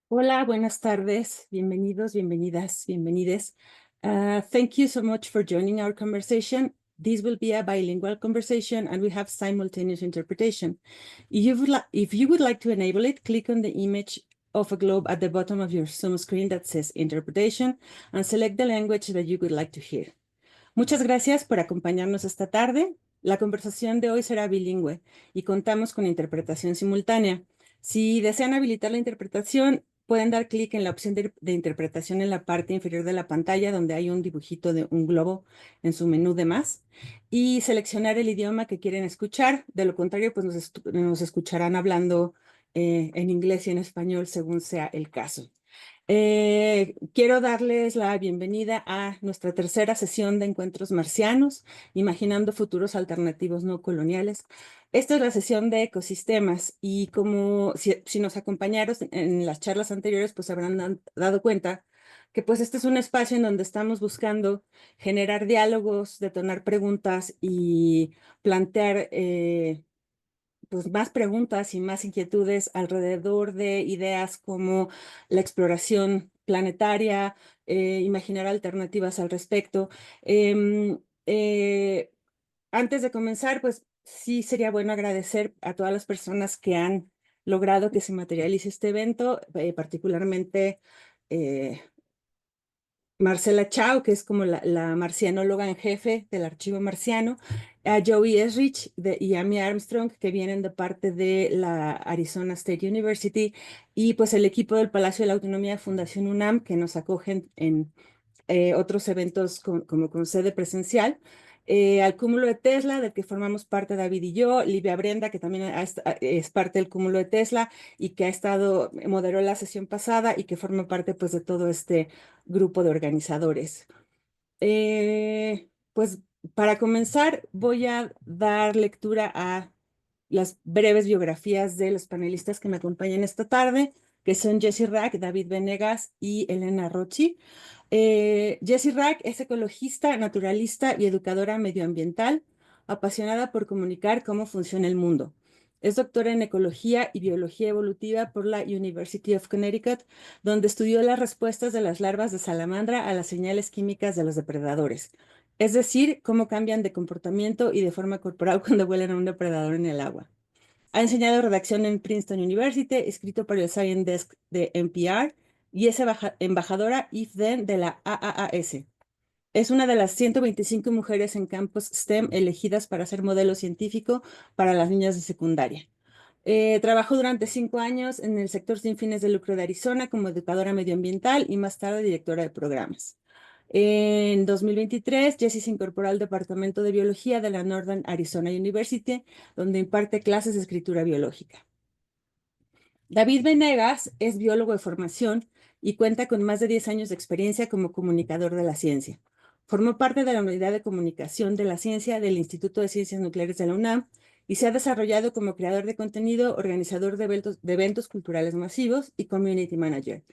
Hola, buenas tardes. Bienvenidos, bienvenidas, bienvenides. Thank you so much for joining our conversation. This will be a bilingual conversation and we have simultaneous interpretation. If you would like to enable it, click on the image of a globe at the bottom of your Zoom screen that says interpretation and select the language that you would like to hear. Muchas gracias por acompañarnos esta tarde. La conversación de hoy será bilingüe y contamos con interpretación simultánea. Si desean habilitar la interpretación, pueden dar clic en la opción de interpretación en la parte inferior de la pantalla, donde hay un dibujito de un globo en su menú de más, y seleccionar el idioma que quieren escuchar. De lo contrario, pues nos escucharán hablando en inglés y en español, según sea el caso. Quiero darles la bienvenida a nuestra tercera sesión de Encuentros Marcianos, Imaginando Futuros Alternativos No Coloniales. Esta es la sesión de ecosistemas y como si nos acompañaron en las charlas anteriores, pues habrán dado cuenta que pues este es un espacio en donde estamos buscando generar diálogos, detonar preguntas y plantear pues más preguntas y más inquietudes alrededor de ideas como la exploración planetaria, imaginar alternativas al respecto. Em, eh, Antes de comenzar, pues sí sería bueno agradecer a todas las personas que han logrado que se materialice este evento, particularmente eh, Marcela Chao, que es como la marcianóloga en jefe del archivo marciano, a Joey Esrich y Amy Armstrong, que vienen de parte de la Arizona State University, y pues el equipo del Palacio de la Autonomía Fundación UNAM, que nos acogen en otros eventos como con sede presencial. Al cúmulo de Tesla, del que formamos parte David y yo, Livia Brenda, que también es parte del cúmulo de Tesla y que moderó la sesión pasada y que forma parte pues de todo este grupo de organizadores. Pues para comenzar, voy a dar lectura a las breves biografías de los panelistas que me acompañan esta tarde, que son Jessie Rack, David Venegas y Elena Rochi. Jessie Rack es ecologista, naturalista y educadora medioambiental, apasionada por comunicar cómo funciona el mundo. Es doctora en ecología y biología evolutiva por la University of Connecticut, donde estudió las respuestas de las larvas de salamandra a las señales químicas de los depredadores, es decir, cómo cambian de comportamiento y de forma corporal cuando huelen a un depredador en el agua. Ha enseñado redacción en Princeton University, escrito para el Science Desk de NPR y es embajadora IFDEN de la AAAS. Es una de las 125 mujeres en campus STEM elegidas para ser modelo científico para las niñas de secundaria. Trabajó durante 5 años en el sector sin fines de lucro de Arizona como educadora medioambiental y más tarde directora de programas. En 2023, Jessie se incorporó al Departamento de Biología de la Northern Arizona University, donde imparte clases de escritura biológica. David Venegas es biólogo de formación y cuenta con más de 10 años de experiencia como comunicador de la ciencia. Formó parte de la Unidad de Comunicación de la Ciencia del Instituto de Ciencias Nucleares de la UNAM y se ha desarrollado como creador de contenido, organizador de eventos culturales masivos y community manager.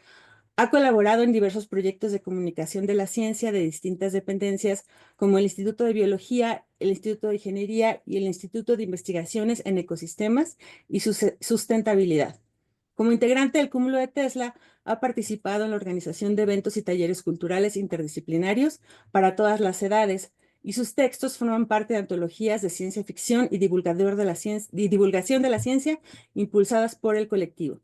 Ha colaborado en diversos proyectos de comunicación de la ciencia de distintas dependencias, como el Instituto de Biología, el Instituto de Ingeniería y el Instituto de Investigaciones en Ecosistemas y Sustentabilidad. Como integrante del Cúmulo de Tesla, ha participado en la organización de eventos y talleres culturales interdisciplinarios para todas las edades, y sus textos forman parte de antologías de ciencia ficción y divulgación de la ciencia impulsadas por el colectivo.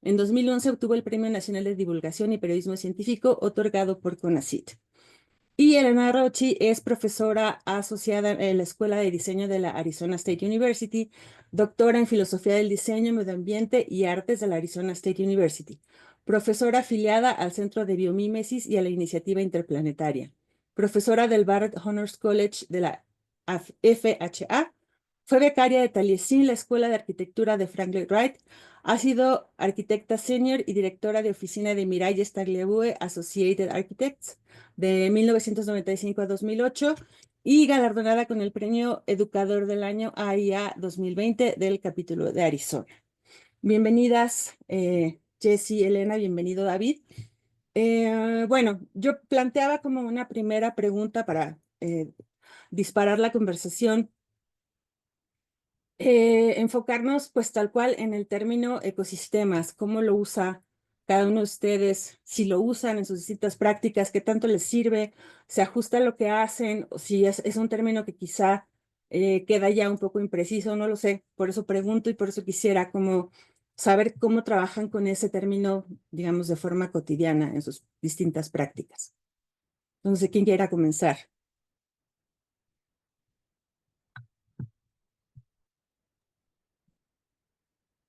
En 2011 obtuvo el Premio Nacional de Divulgación y Periodismo Científico otorgado por CONACYT. Y Elena Rochi es profesora asociada en la Escuela de Diseño de la Arizona State University, doctora en Filosofía del Diseño, Medio Ambiente y Artes de la Arizona State University, profesora afiliada al Centro de Biomímesis y a la Iniciativa Interplanetaria, profesora del Barrett Honors College de la FHA, fue becaria de Taliesin, la Escuela de Arquitectura de Franklin Wright, ha sido arquitecta senior y directora de oficina de Miralles Tagliabue Associated Architects de 1995 a 2008 y galardonada con el premio Educador del Año AIA 2020 del capítulo de Arizona. Bienvenidas, Jessie, Elena, bienvenido, David. Bueno, yo planteaba como una primera pregunta para disparar la conversación, enfocarnos pues tal cual en el término ecosistemas, cómo lo usa cada uno de ustedes, si lo usan en sus distintas prácticas, qué tanto les sirve, se ajusta a lo que hacen, o si es un término que quizá queda ya un poco impreciso, no lo sé. Por eso pregunto y por eso quisiera como saber cómo trabajan con ese término, digamos, de forma cotidiana en sus distintas prácticas. Entonces, ¿quién quiera comenzar?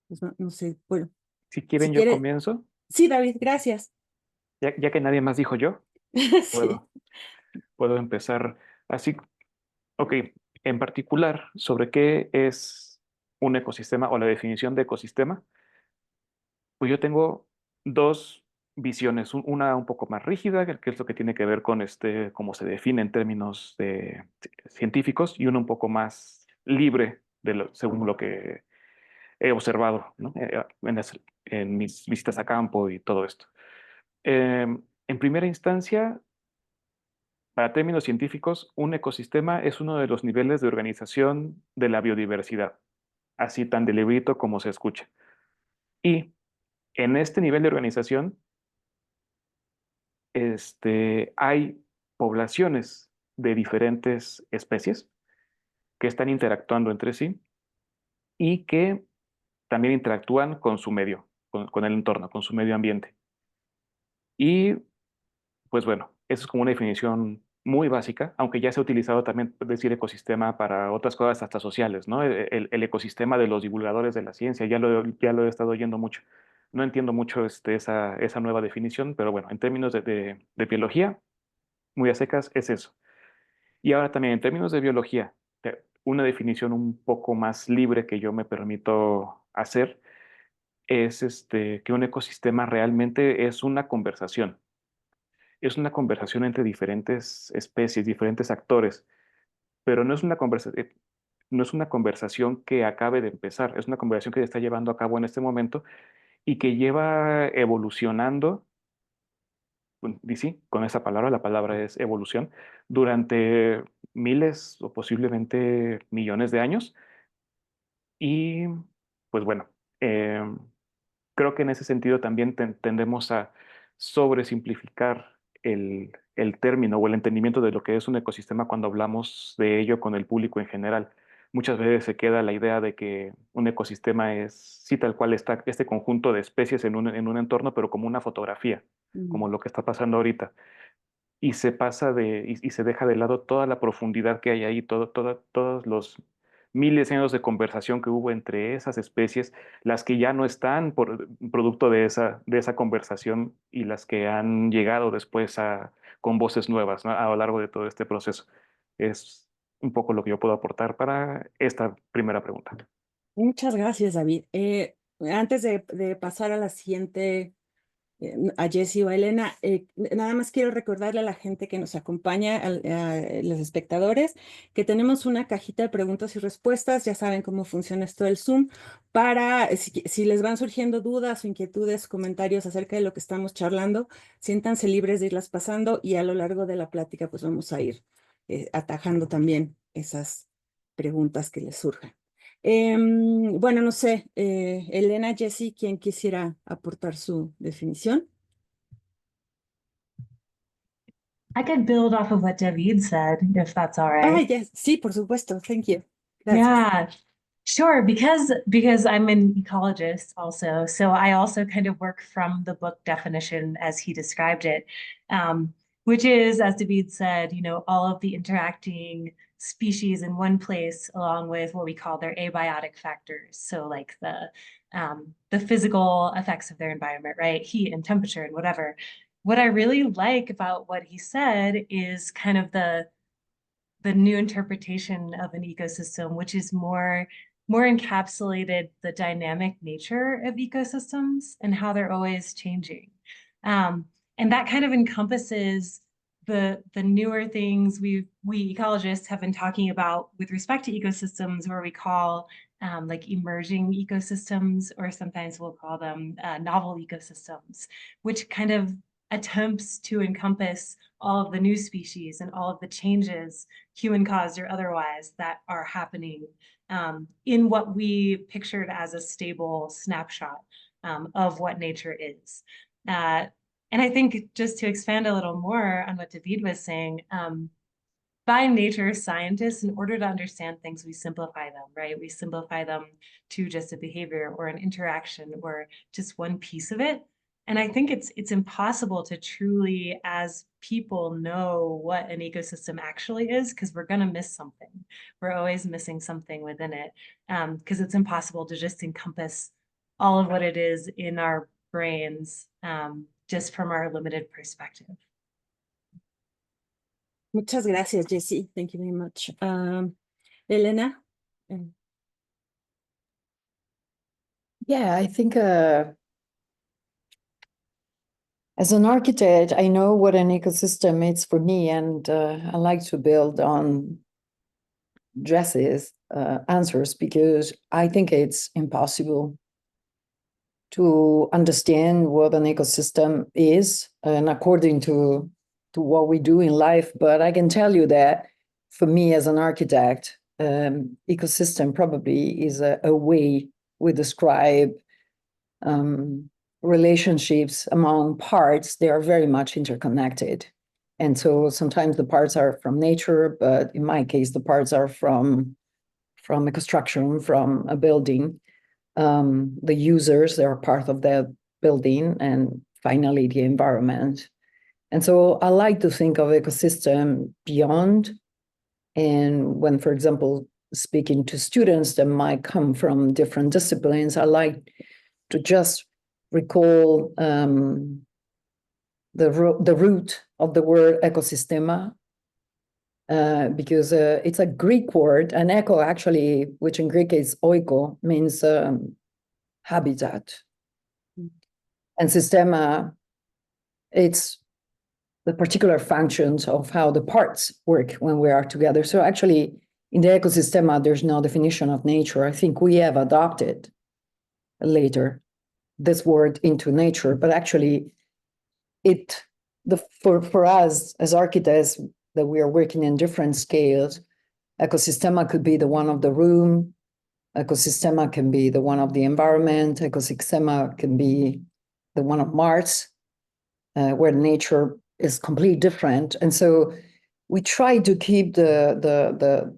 Pues no sé, bueno, Si si quieren, yo quiere. comienzo. Sí, David, gracias. Ya que nadie más dijo yo, Sí. puedo empezar así. Ok, en particular, sobre qué es un ecosistema o la definición de ecosistema, pues yo tengo dos visiones. Una un poco más rígida, que es lo que tiene que ver con cómo se define en términos científicos, y una un poco más libre según lo que he observado, ¿no? En mis visitas a campo y todo esto. En primera instancia, para términos científicos, un ecosistema es uno de los niveles de organización de la biodiversidad, así tan de librito como se escucha. Y en este nivel de organización, hay poblaciones de diferentes especies que están interactuando entre sí y que también interactúan con su medio, con el entorno, con su medio ambiente. Y pues bueno, eso es como una definición muy básica, aunque ya se ha utilizado también decir ecosistema para otras cosas hasta sociales, ¿no? El ecosistema de los divulgadores de la ciencia, ya lo he estado oyendo mucho. No entiendo mucho esa nueva definición, pero bueno, en términos de biología, muy a secas, es eso. Y ahora también en términos de biología, una definición un poco más libre que yo me permito hacer es que un ecosistema realmente es una conversación entre diferentes especies, diferentes actores, pero no es una conversación que acabe de empezar, es una conversación que se está llevando a cabo en este momento y que lleva evolucionando, y sí, con esa palabra, la palabra es evolución, durante miles o posiblemente millones de años. Y pues bueno, eh, creo que en ese sentido también tendemos a sobresimplificar el término o el entendimiento de lo que es un ecosistema cuando hablamos de ello con el público en general. Muchas veces se queda la idea de que un ecosistema es, sí, tal cual está este conjunto de especies en un entorno, pero como una fotografía, Mm. como lo que está pasando ahorita. Y se pasa y se deja de lado toda la profundidad que hay ahí, todos los miles de años de conversación que hubo entre esas especies, las que ya no están por producto de esa conversación y las que han llegado después con voces nuevas, ¿no? A lo largo de todo este proceso. Es un poco lo que yo puedo aportar para esta primera pregunta. Muchas gracias, David. Antes de pasar a la siguiente, a Jessie o a Elena, nada más quiero recordarle a la gente que nos acompaña, a los espectadores, que tenemos una cajita de preguntas y respuestas. Ya saben cómo funciona esto del Zoom. Para, si les van surgiendo dudas o inquietudes, comentarios acerca de lo que estamos charlando, siéntanse libres de irlas pasando y a lo largo de la plática, pues vamos a ir atajando también esas preguntas que les surjan. Bueno, no sé, Elena, Jessie, ¿quién quisiera aportar su definición? I could build off of what David said, if that's all Ah, right. ya, sí, por supuesto, thank you. Gracias. Yeah, sure. Because I'm an ecologist also, so I also kind of work from the book definition as he described it, which is, as David said, all of the interacting species in one place, along with what we call their abiotic factors. So like the physical effects of their environment, right? Heat and temperature and whatever. What I really like about what he said is kind of the new interpretation of an ecosystem, which is more encapsulated the dynamic nature of ecosystems and how they're always changing. And that kind of encompasses the newer things we ecologists have been talking about with respect to ecosystems, where we call like emerging ecosystems, or sometimes we'll call them novel ecosystems, which kind of attempts to encompass all of the new species and all of the changes, human caused or otherwise, that are happening in what we pictured as a stable snapshot of what nature is. And I think just to expand a little more on what David was saying, by nature, scientists, in order to understand things, we simplify them, right? We simplify them to just a behavior or an interaction or just one piece of it. And I think it's impossible to truly, as people, know what an ecosystem actually is, because we're going to miss something. We're always missing something within it, because it's impossible to just encompass all of what it is in our brains, just from our limited perspective. Muchas gracias, Jessie. Thank you very much. Elena? Yeah, I think as an architect, I know what an ecosystem is for me, and I like to build on Jessie's answers, because I think it's impossible to understand what an ecosystem is, and according to what we do in life. But I can tell you that for me as an architect, ecosystem probably is a way we describe relationships among parts. They are very much interconnected. And so sometimes the parts are from nature, but in my case, the parts are from a construction, from a building. The users, they are part of the building, and finally the environment. And so I like to think of ecosystem beyond. And when, for example, speaking to students that might come from different disciplines, I like to just recall the root of the word ecosistema, because it's a Greek word, and eco actually, which in Greek is oiko, means habitat. And systema, it's the particular functions of how the parts work when we are together. So actually, in the ecosystem, there's no definition of nature. I think we have adopted later this word into nature, but actually, for us as architects, that we are working in different scales, ecosystema could be the one of the room, ecosystema can be the one of the environment, ecosystema can be the one of Mars, where nature is completely different. And so we try to keep the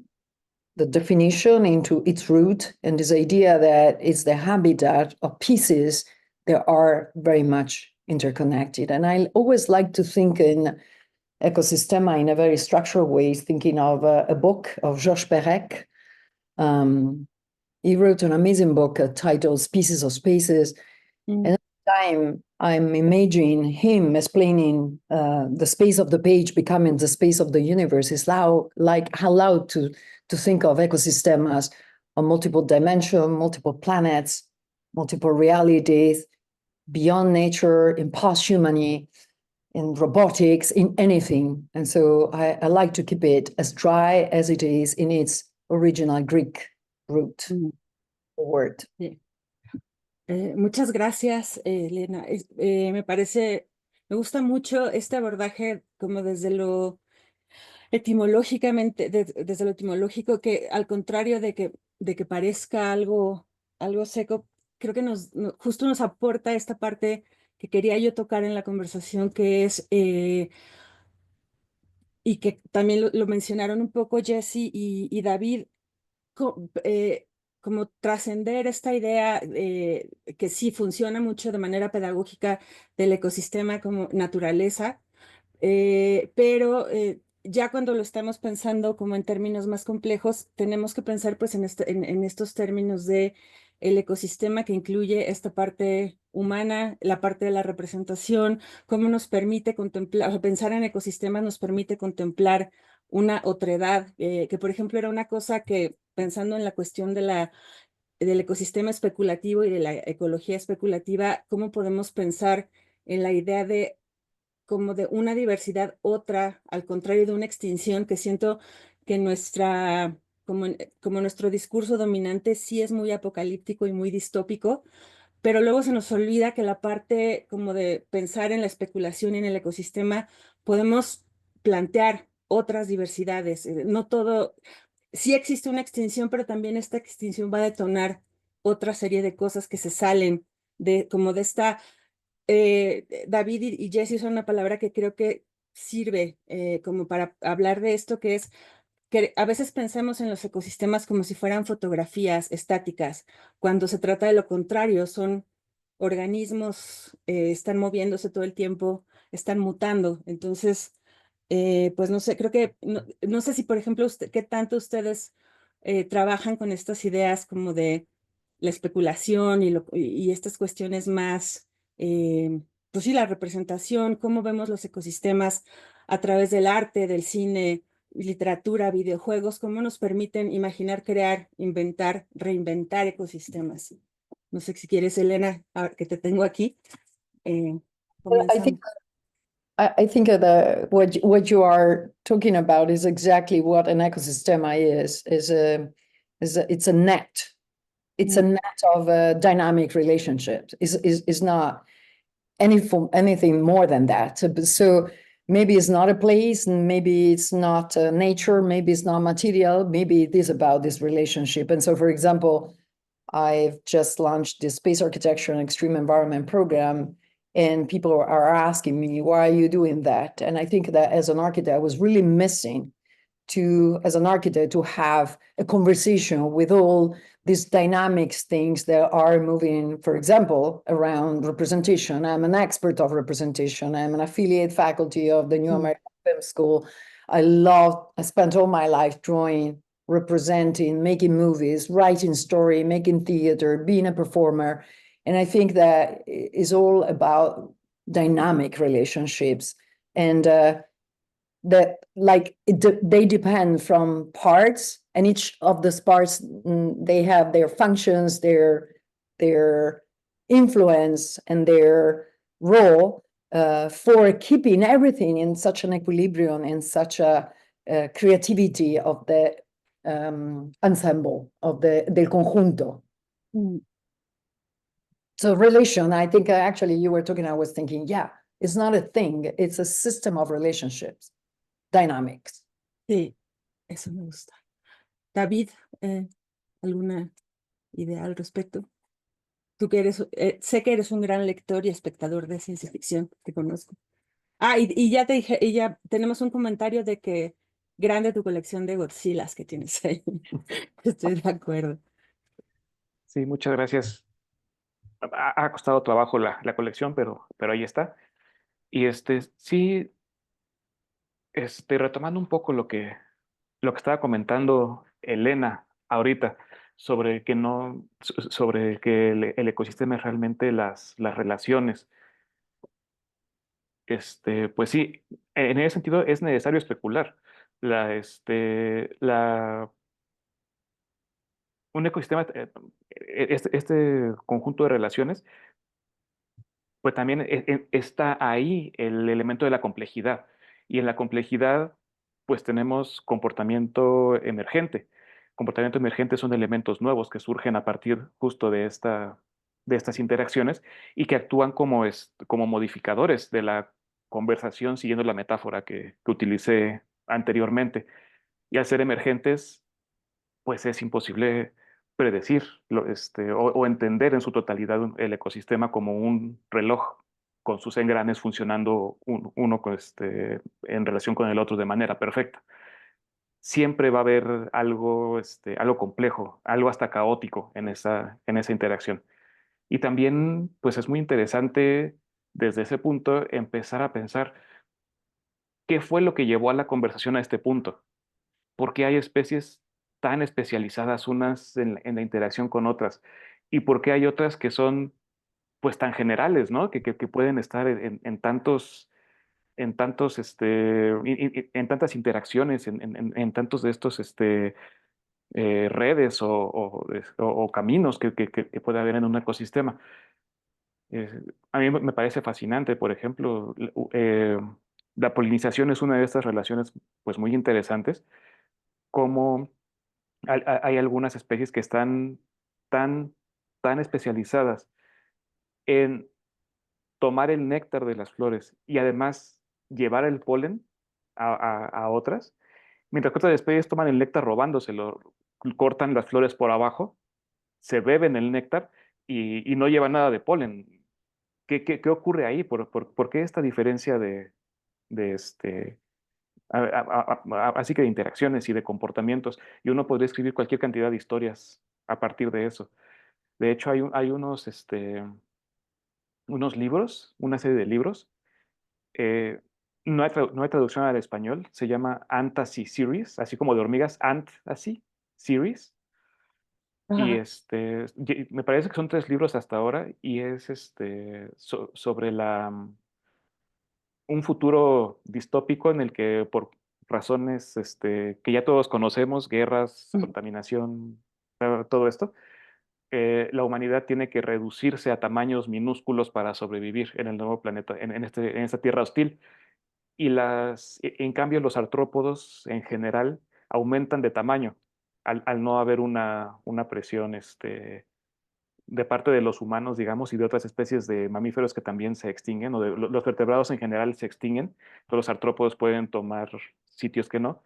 definition into its root, and this idea that it's the habitat of pieces that are very much interconnected. And I always like to think in ecosystema in a very structural way, thinking of a book of Georges Perec. He wrote an amazing book titled Species of Spaces. And at the time, I'm imagining him explaining the space of the page becoming the space of the universe. Is allowed to think of ecosystem as a multiple dimension, multiple planets, multiple realities, beyond nature, in post-humany, in robotics, in anything. And so I like to keep it as dry as it is in its original Greek root word. Yeah. Muchas gracias, Elena. Me gusta mucho este abordaje como desde lo etimológicamente, desde lo etimológico, que al contrario de que parezca algo seco, creo que justo nos aporta esta parte que quería yo tocar en la conversación, que es, y que también lo mencionaron un poco Jessie y David, como trascender esta idea que sí funciona mucho de manera pedagógica del ecosistema como naturaleza, pero ya cuando lo estamos pensando como en términos más complejos, tenemos que pensar pues en estos términos de el ecosistema, que incluye esta parte humana, la parte de la representación, cómo nos permite contemplar, o pensar en ecosistemas nos permite contemplar una otredad, que por ejemplo era una cosa que, pensando en la cuestión del ecosistema especulativo y de la ecología especulativa, cómo podemos pensar en la idea de como de una diversidad otra, al contrario de una extinción, que siento que como nuestro discurso dominante sí es muy apocalíptico y muy distópico, pero luego se nos olvida que la parte como de pensar en la especulación y en el ecosistema, podemos plantear otras diversidades. No todo, sí existe una extinción, pero también esta extinción va a detonar otra serie de cosas que se salen como de esta David y Jesse usan una palabra que creo que sirve como para hablar de esto, que es que a veces pensamos en los ecosistemas como si fueran fotografías estáticas, cuando se trata de lo contrario, son organismos, están moviéndose todo el tiempo, están mutando. Entonces, pues no sé, creo que, no sé si, por ejemplo, qué tanto ustedes trabajan con estas ideas como de la especulación y estas cuestiones más, pues sí, la representación, cómo vemos los ecosistemas a través del arte, del cine, literatura, videojuegos, cómo nos permiten imaginar, crear, inventar, reinventar ecosistemas. No sé si quieres, Elena, ahora que te tengo aquí, Well, I comenzamos. think I think what you are talking about is exactly what an ecosystem it's a net. It's a net of dynamic relationships. Is not anything more than that. So maybe it's not a place, and maybe it's not nature, maybe it's not material, maybe it is about this relationship. And so, for example, I've just launched the Space Architecture and Extreme Environment program, and people are asking me, why are you doing that? And I think that as an architect, I was really missing as an architect, to have a conversation with all these dynamics things that are moving, for example, around representation. I'm an expert of representation. I'm an affiliate faculty of the New American Film School. I spent all my life drawing, representing, making movies, writing story, making theater, being a performer. And I think that is all about dynamic relationships. And that they depend from parts, and each of the parts, they have their functions, their influence, and their role for keeping everything in such an equilibrium and such a creativity of the ensemble, of del conjunto. So relation, I think actually you were talking, I was thinking, yeah, it's not a thing, it's a system of relationships. Dynamics. Sí, eso me gusta. David, ¿alguna idea al respecto? Tú que eres, sé que eres un gran lector y espectador de ciencia ficción, te conozco. Ah, y ya te dije, y ya tenemos un comentario de que grande tu colección de Godzillas que tienes ahí. Estoy de acuerdo. Sí, muchas gracias. Ha costado trabajo la colección, pero ahí está. Y sí, retomando un poco lo que estaba comentando Elena ahorita sobre que no, sobre que el ecosistema es realmente las relaciones. Pues sí, en ese sentido es necesario especular. La, este, la, un ecosistema, este conjunto de relaciones, pues también está ahí el elemento de la complejidad. Y en la complejidad, pues tenemos comportamiento emergente. Comportamiento emergente son elementos nuevos que surgen a partir justo de estas interacciones y que actúan como modificadores de la conversación, siguiendo la metáfora que utilicé anteriormente. Y al ser emergentes, pues es imposible predecir o entender en su totalidad el ecosistema como un reloj con sus engranes funcionando uno en relación con el otro de manera perfecta. Siempre va a haber algo complejo, algo hasta caótico en esa interacción. Y también, pues es muy interesante desde ese punto empezar a pensar qué fue lo que llevó a la conversación a este punto. ¿Por qué hay especies tan especializadas unas en la interacción con otras? ¿Y por qué hay otras que son pues tan generales, ¿no? Que pueden estar en tantas interacciones, en tantos de estos redes o caminos que puede haber en un ecosistema. A mí me parece fascinante, por ejemplo, la polinización es una de estas relaciones pues muy interesantes, como hay algunas especies que están tan, tan especializadas en tomar el néctar de las flores y además llevar el polen a otras, mientras que otras especies toman el néctar robándoselo, cortan las flores por abajo, se beben el néctar y no llevan nada de polen. ¿Qué ocurre ahí? ¿Por qué esta diferencia de así que de interacciones y de comportamientos? Y uno podría escribir cualquier cantidad de historias a partir de eso. De hecho, hay unos libros, una serie de libros. eh, no hay traducción al español. Se llama Antasy Series, así como de hormigas, Antasy Series. Y Ajá. me parece que son 3 libros hasta ahora y es sobre un futuro distópico en el que por razones que ya todos conocemos, guerras, Mm. contaminación, todo esto, la humanidad tiene que reducirse a tamaños minúsculos para sobrevivir en el nuevo planeta, en esta tierra hostil. Y en cambio los artrópodos en general aumentan de tamaño al no haber una presión de parte de los humanos, digamos, y de otras especies de mamíferos que también se extinguen, o los vertebrados en general se extinguen, pero los artrópodos pueden tomar sitios que no.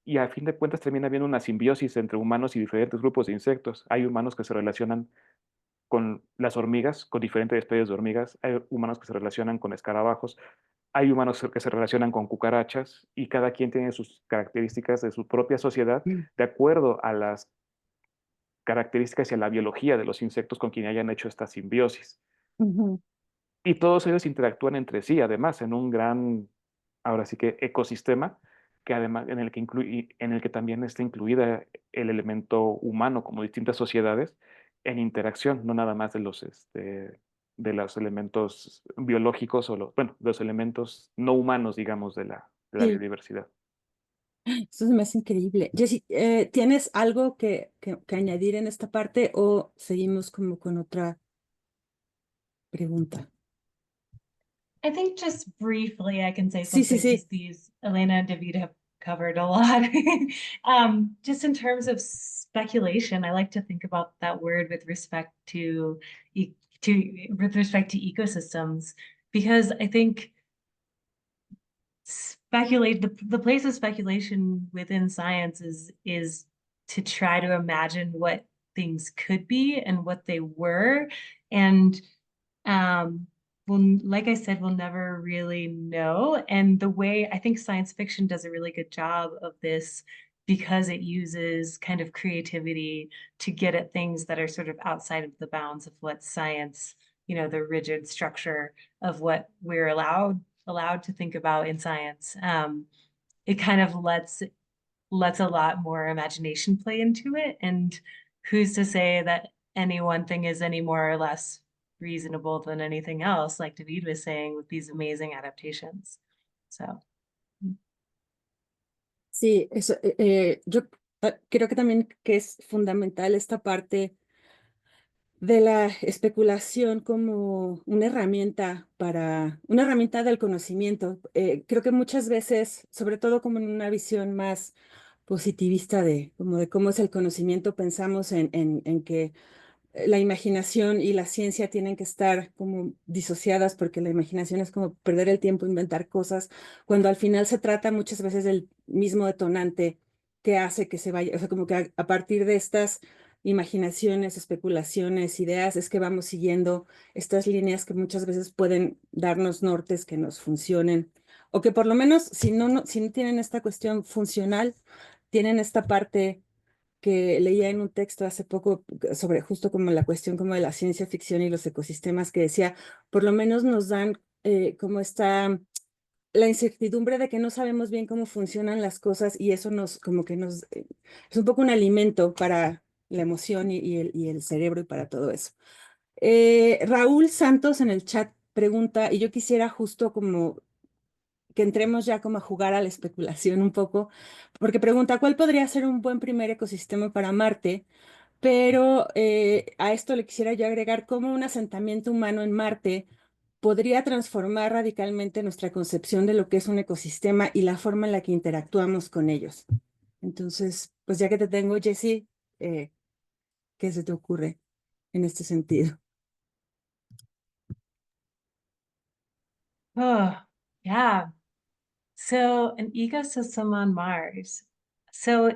Y a fin de cuentas termina habiendo una simbiosis entre humanos y diferentes grupos de insectos. Hay humanos que se relacionan con las hormigas, con diferentes especies de hormigas. Hay humanos que se relacionan con escarabajos. Hay humanos que se relacionan con cucarachas y cada quien tiene sus características de su propia sociedad Mm. de acuerdo a las características y a la biología de los insectos con quien hayan hecho esta simbiosis. Ujú. Y todos ellos interactúan entre sí, además, en un gran, ahora sí que ecosistema, que además en el que también está incluida el elemento humano, como distintas sociedades, en interacción, no nada más de los elementos biológicos bueno, de los elementos no humanos, digamos, de la Sí, biodiversidad. eso se me hace increíble. Jessy, ¿tienes algo que añadir en esta parte o seguimos como con otra pregunta? I think just briefly I can say Sí, sí, something sí. because these Elena and David have covered a lot. Just in terms of speculation, I like to think about that word with respect to with respect to ecosystems, because I think the place of speculation within science is to try to imagine what things could be and what they were. And well, like I said, we'll never really know. And the way I think science fiction does a really good job of this, because it uses kind of creativity to get at things that are sort of outside of the bounds of what science, the rigid structure of what we're allowed to think about in science. It kind of lets a lot more imagination play into it. And who's to say that any one thing is any more or less reasonable than anything else, like David was saying, with these amazing adaptations. So Sí, eso, yo creo que también que es fundamental esta parte de la especulación como una herramienta del conocimiento. Creo que muchas veces, sobre todo como en una visión más positivista como de cómo es el conocimiento, pensamos en que la imaginación y la ciencia tienen que estar como disociadas porque la imaginación es como perder el tiempo, inventar cosas, cuando al final se trata muchas veces del mismo detonante que hace que se vaya, o sea, como que a partir de estas imaginaciones, especulaciones, ideas, es que vamos siguiendo estas líneas que muchas veces pueden darnos nortes que nos funcionen, o que por lo menos si no tienen esta cuestión funcional, tienen esta parte que leía en un texto hace poco sobre justo como la cuestión como de la ciencia ficción y los ecosistemas que decía, por lo menos nos dan como esta, la incertidumbre de que no sabemos bien cómo funcionan las cosas y eso como que es un poco un alimento para la emoción y el cerebro y para todo eso. Raúl Santos en el chat pregunta, y yo quisiera justo como que entremos ya como a jugar a la especulación un poco, porque pregunta, ¿cuál podría ser un buen primer ecosistema para Marte? Pero a esto le quisiera yo agregar cómo un asentamiento humano en Marte podría transformar radicalmente nuestra concepción de lo que es un ecosistema y la forma en la que interactuamos con ellos. Entonces, pues ya que te tengo, Jessie, ¿qué se te ocurre en este sentido? oh yeah. So an ecosystem on Mars. So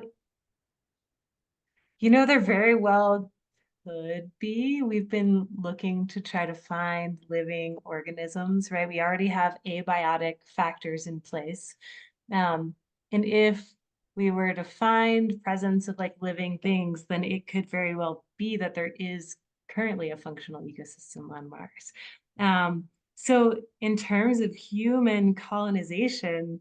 they're very well could be. We've been looking to try to find living organisms, right? We already have abiotic factors in place. And if we were to find presence of like living things, then it could very well be that there is currently a functional ecosystem on Mars. So in terms of human colonization,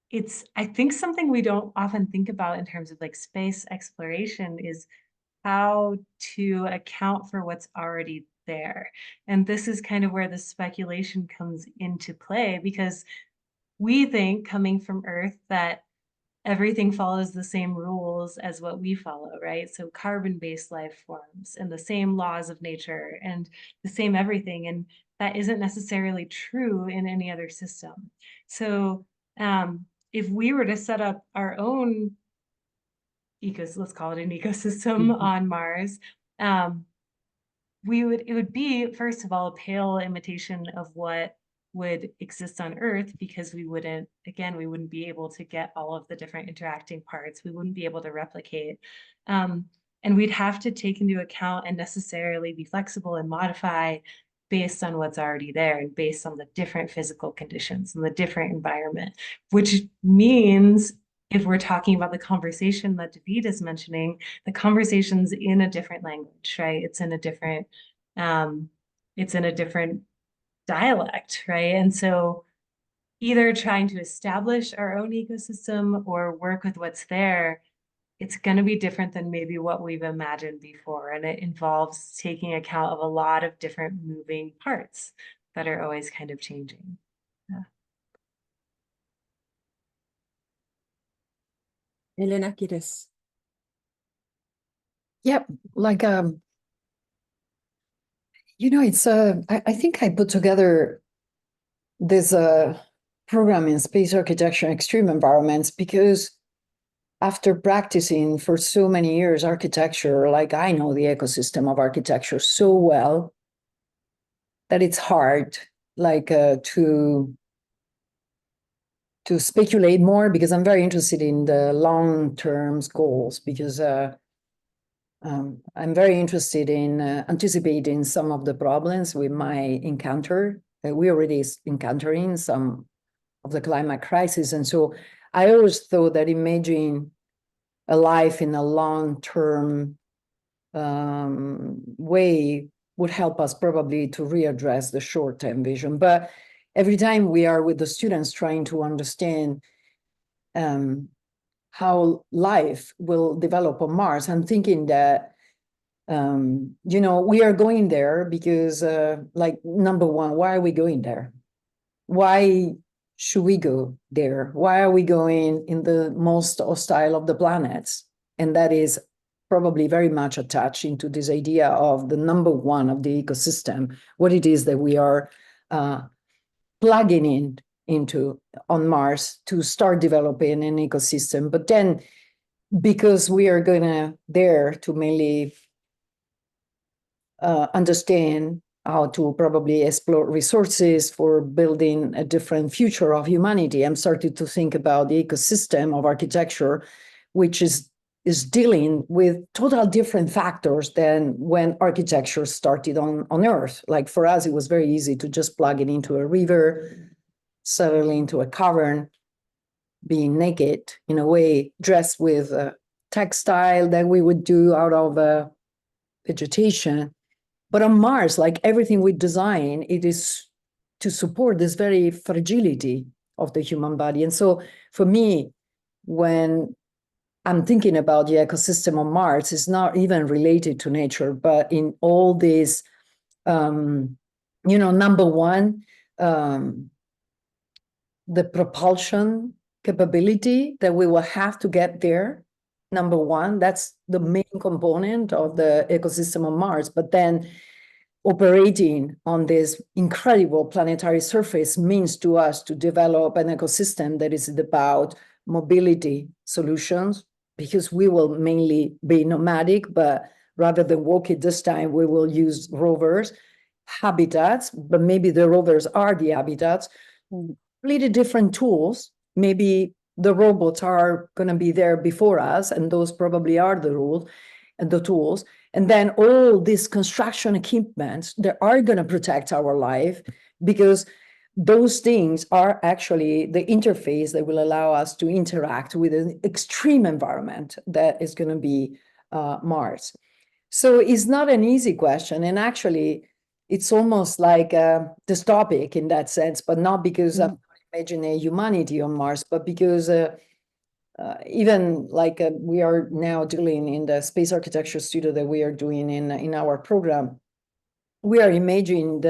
it's, I think, something we don't often think about in terms of like space exploration is how to account for what's already there. And this is kind of where the speculation comes into play, because we think, coming from Earth, that everything follows the same rules as what we follow, right? So carbon-based life forms and the same laws of nature and the same everything. And that isn't necessarily true in any other system. So if we were to set up our own let's call it an ecosystem on Mars, it would be, first of all, a pale imitation of what would exist on Earth, because we wouldn't be able to get all of the different interacting parts. We wouldn't be able to replicate. And we'd have to take into account and necessarily be flexible and modify based on what's already there and based on the different physical conditions and the different environment, which means, if we're talking about the conversation that David is mentioning, the conversation's in a different language, right? It's in a different dialect, right? And so either trying to establish our own ecosystem or work with what's there, it's going to be different than maybe what we've imagined before. And it involves taking account of a lot of different moving parts that are always kind of changing. Yeah. Elena, ¿quieres? Yep, like it's I think I put together this program in space architecture and extreme environments because after practicing for so many years architecture, like I know the ecosystem of architecture so well that it's hard to speculate more, because I'm very interested in the long-term goals, because I'm very interested in anticipating some of the problems we might encounter. We're already encountering some of the climate crisis. And so I always thought that imagining a life in a long-term way would help us probably to readdress the short-term vision. But every time we are with the students trying to understand how life will develop on Mars, I'm thinking that, we are going there because, number one, why are we going there? Why should we go there? Why are we going in the most hostile of the planets? And that is probably very much attached into this idea of the number one of the ecosystem, what it is that we are plugging into on Mars to start developing an ecosystem. But then, because we are there to mainly understand how to probably explore resources for building a different future of humanity, I'm starting to think about the ecosystem of architecture, which is dealing with total different factors than when architecture started on Earth. Like for us, it was very easy to just plug it into a river, settle into a cavern, being naked, in a way, dressed with a textile that we would do out of vegetation. But on Mars, like everything we design, it is to support this very fragility of the human body. And so for me, when I'm thinking about the ecosystem on Mars, it's not even related to nature, but in all these, number one, the propulsion capability that we will have to get there. Number one, that's the main component of the ecosystem on Mars. But then operating on this incredible planetary surface means to us to develop an ecosystem that is about mobility solutions, because we will mainly be nomadic, but rather than walk it this time, we will use rovers, habitats, but maybe the rovers are the habitats, completely different tools. Maybe the robots are going to be there before us, and those probably are the rules and the tools. And then all these construction equipment that are going to protect our life, because those things are actually the interface that will allow us to interact with an extreme environment that is going to be Mars. So it's not an easy question. And actually, it's almost like dystopic in that sense, but not because I'm imagining a humanity on Mars, but because even like we are now dealing in the space architecture studio that we are doing in our program, we are imagining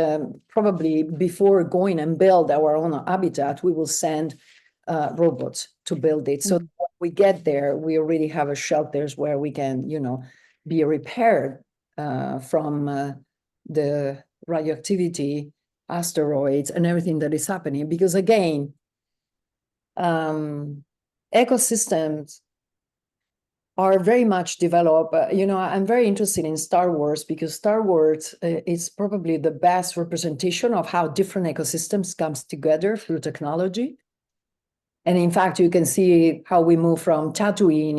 probably before going and build our own habitat, we will send robots to build it. So when we get there, we already have a shelters where we can, be repaired from the radioactivity, asteroids, and everything that is happening. Because again, ecosystems are very much developed. I'm very interested in Star Wars because Star Wars is probably the best representation of how different ecosystems comes together through technology. And in fact, you can see how we move from Tatooine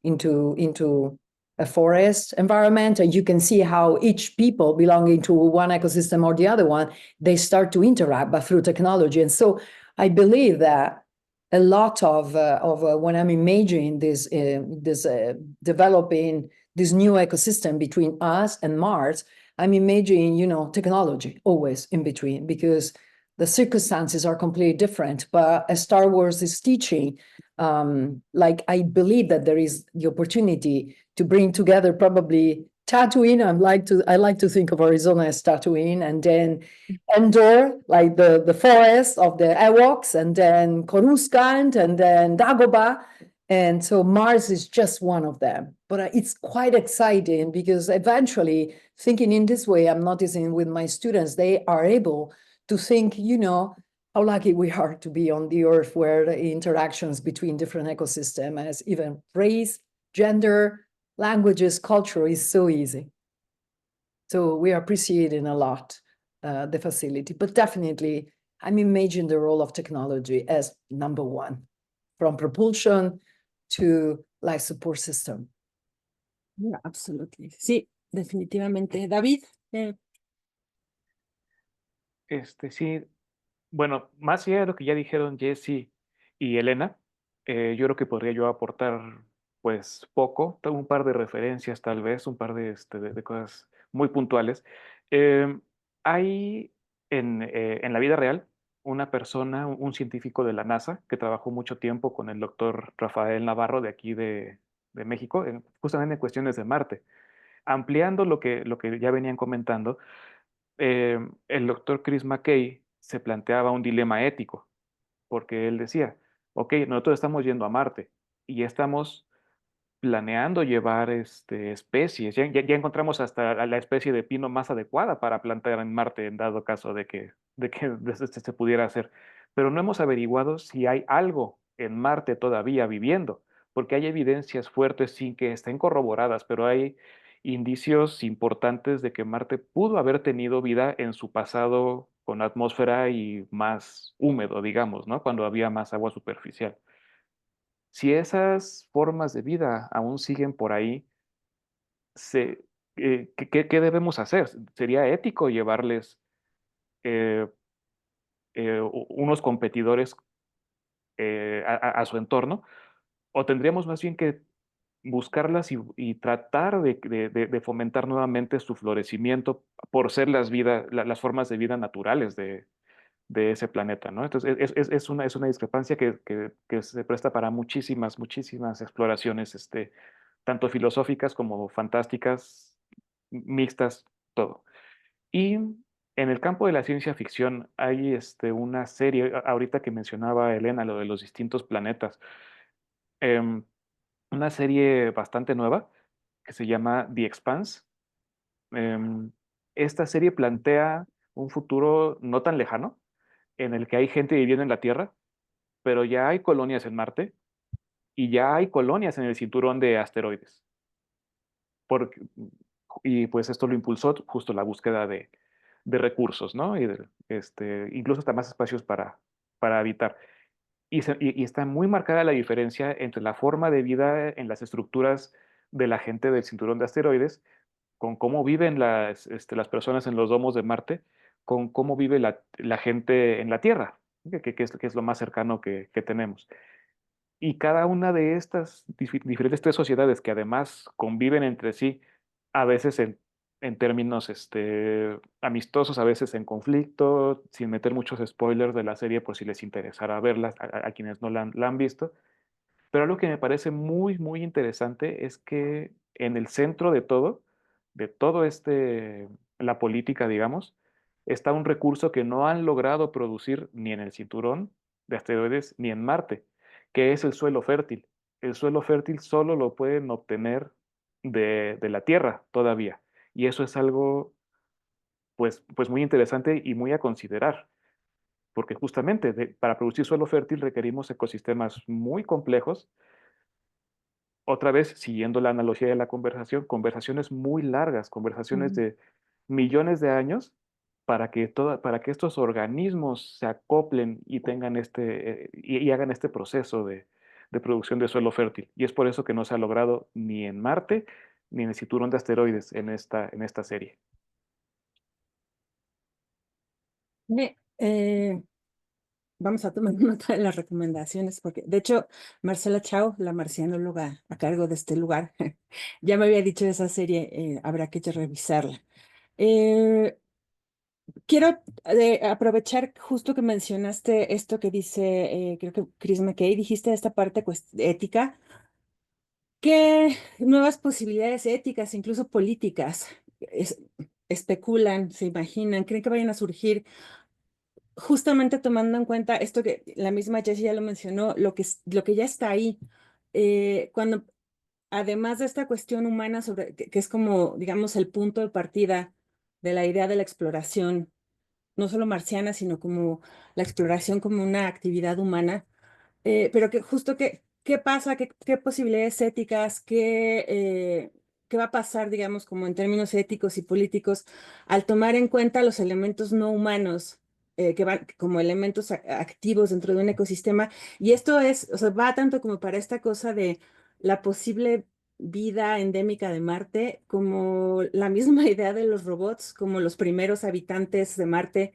into a forest environment, and you can see how each people belonging to one ecosystem or the other one, they start to interact, but through technology. And so I believe that a lot of when I'm imagining this developing this new ecosystem between us and Mars, I'm imagining, technology always in between, because the circumstances are completely different. But as Star Wars is teaching, I believe that there is the opportunity to bring together probably Tatooine. I like to think of Arizona as Tatooine, and then Endor, like the forest of the Ewoks, and then Coruscant, and then Dagobah. And so Mars is just one of them. But it's quite exciting because eventually, thinking in this way, I'm noticing with my students, they are able to think, how lucky we are to be on the Earth, where the interactions between different ecosystems, as even race, gender, languages, culture, is so easy. So we are appreciating a lot the facility, but definitely I'm imagining the role of technology as number one, from propulsion to life support system. Yeah, absolutely. Sí, definitivamente. David, Sí, bueno, más allá de lo que ya dijeron Jesse y Elena, yo creo que podría yo aportar pues poco, un par de referencias tal vez, un par de cosas muy puntuales. Eh, Hay en la vida real una persona, un científico de la NASA que trabajó mucho tiempo con el doctor Rafael Navarro de aquí de México, justamente en cuestiones de Marte. Ampliando lo que ya venían comentando, el doctor Chris McKay se planteaba un dilema ético, porque él decía, ok, nosotros estamos yendo a Marte y estamos planeando llevar especies, ya encontramos hasta la especie de pino más adecuada para plantar en Marte en dado caso de que se pudiera hacer, pero no hemos averiguado si hay algo en Marte todavía viviendo, porque hay evidencias fuertes sin que estén corroboradas, pero hay indicios importantes de que Marte pudo haber tenido vida en su pasado con atmósfera y más húmedo, digamos, ¿no? Cuando había más agua superficial. Si esas formas de vida aún siguen por ahí, ¿qué debemos hacer? ¿Sería ético llevarles eh, unos competidores a su entorno? ¿O tendríamos más bien que buscarlas y tratar de fomentar nuevamente su florecimiento por ser las formas de vida naturales de ese planeta, ¿no? Entonces, es una discrepancia que se presta para muchísimas, muchísimas exploraciones, tanto filosóficas como fantásticas, mixtas, todo. Y en el campo de la ciencia ficción hay una serie, ahorita que mencionaba Elena, lo de los distintos planetas, em, una serie bastante nueva que se llama The Expanse. Em, Esta serie plantea un futuro no tan lejano, en el que hay gente viviendo en la Tierra, pero ya hay colonias en Marte y ya hay colonias en el cinturón de asteroides. Porque, y pues esto lo impulsó justo la búsqueda de recursos, ¿no? Incluso hasta más espacios para habitar. Y está muy marcada la diferencia entre la forma de vida en las estructuras de la gente del cinturón de asteroides, con cómo viven las personas en los domos de Marte, con cómo vive la gente en la Tierra, que es lo más cercano que tenemos. Y cada una de estas diferentes tres sociedades que además conviven entre sí, a veces en términos amistosos, a veces en conflicto, sin meter muchos spoilers de la serie por si les interesara verla a quienes no la han visto. Pero algo que me parece muy, muy interesante es que en el centro de todo la política, digamos, está un recurso que no han logrado producir ni en el cinturón de asteroides ni en Marte, que es el suelo fértil. El suelo fértil solo lo pueden obtener de la Tierra todavía. Y eso es algo, pues muy interesante y muy a considerar, porque justamente para producir suelo fértil requerimos ecosistemas muy complejos. Otra vez, siguiendo la analogía de la conversación, conversaciones muy largas, conversaciones de millones de años para que estos organismos se acoplen y tengan y hagan este proceso de producción de suelo fértil. Y es por eso que no se ha logrado ni en Marte ni en el cinturón de asteroides en esta serie. Me- eh, Vamos a tomar nota de las recomendaciones, porque de hecho, Marcela Chao, la marcianóloga a cargo de este lugar, ya me había dicho de esa serie, habrá que revisarla. Eh, Quiero aprovechar justo que mencionaste esto que dice, creo que Chris McKay, dijiste esta parte ética, que nuevas posibilidades éticas, incluso políticas, especulan, se imaginan, creen que vayan a surgir justamente tomando en cuenta esto que la misma Jessie ya lo mencionó, lo que ya está ahí. Cuando, además de esta cuestión humana sobre, que es como, digamos, el punto de partida de la idea de la exploración, no solo marciana, sino como la exploración como una actividad humana, pero que justo qué pasa, qué posibilidades éticas, qué va a pasar, digamos, como en términos éticos y políticos, al tomar en cuenta los elementos no humanos, que van como elementos activos dentro de un ecosistema. Y esto es, o sea, va tanto como para esta cosa de la posible vida endémica de Marte, como la misma idea de los robots, como los primeros habitantes de Marte,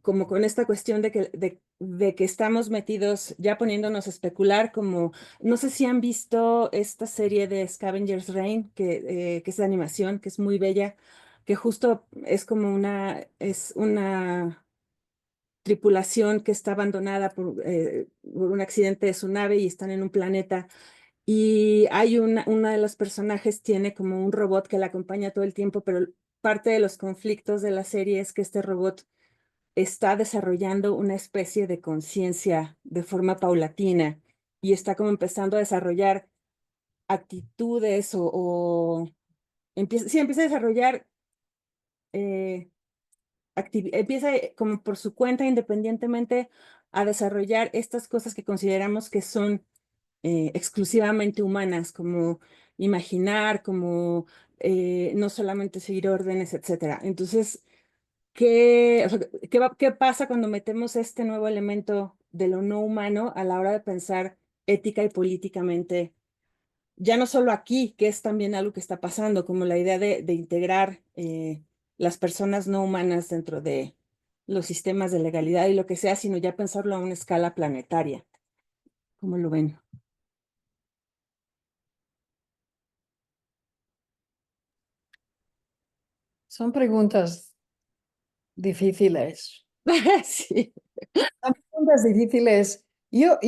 como con esta cuestión de que estamos metidos, ya poniéndonos a especular, como, no sé si han visto esta serie de Scavenger's Reign, que es de animación, que es muy bella, que justo es como es una tripulación que está abandonada por un accidente de su nave y están en un planeta. Y hay una de los personajes tiene como un robot que la acompaña todo el tiempo, pero parte de los conflictos de la serie es que este robot está desarrollando una especie de conciencia de forma paulatina y está como empezando a desarrollar actitudes sí, empieza a desarrollar, empieza como por su cuenta independientemente a desarrollar estas cosas que consideramos que son exclusivamente humanas, como imaginar, como no solamente seguir órdenes, etcétera. Entonces, o sea, qué pasa cuando metemos este nuevo elemento de lo no humano a la hora de pensar ética y políticamente? Ya no solo aquí, que es también algo que está pasando, como la idea de integrar las personas no humanas dentro de los sistemas de legalidad y lo que sea, sino ya pensarlo a una escala planetaria. ¿Cómo lo ven? Son preguntas difíciles. Sí. Son preguntas difíciles. Yo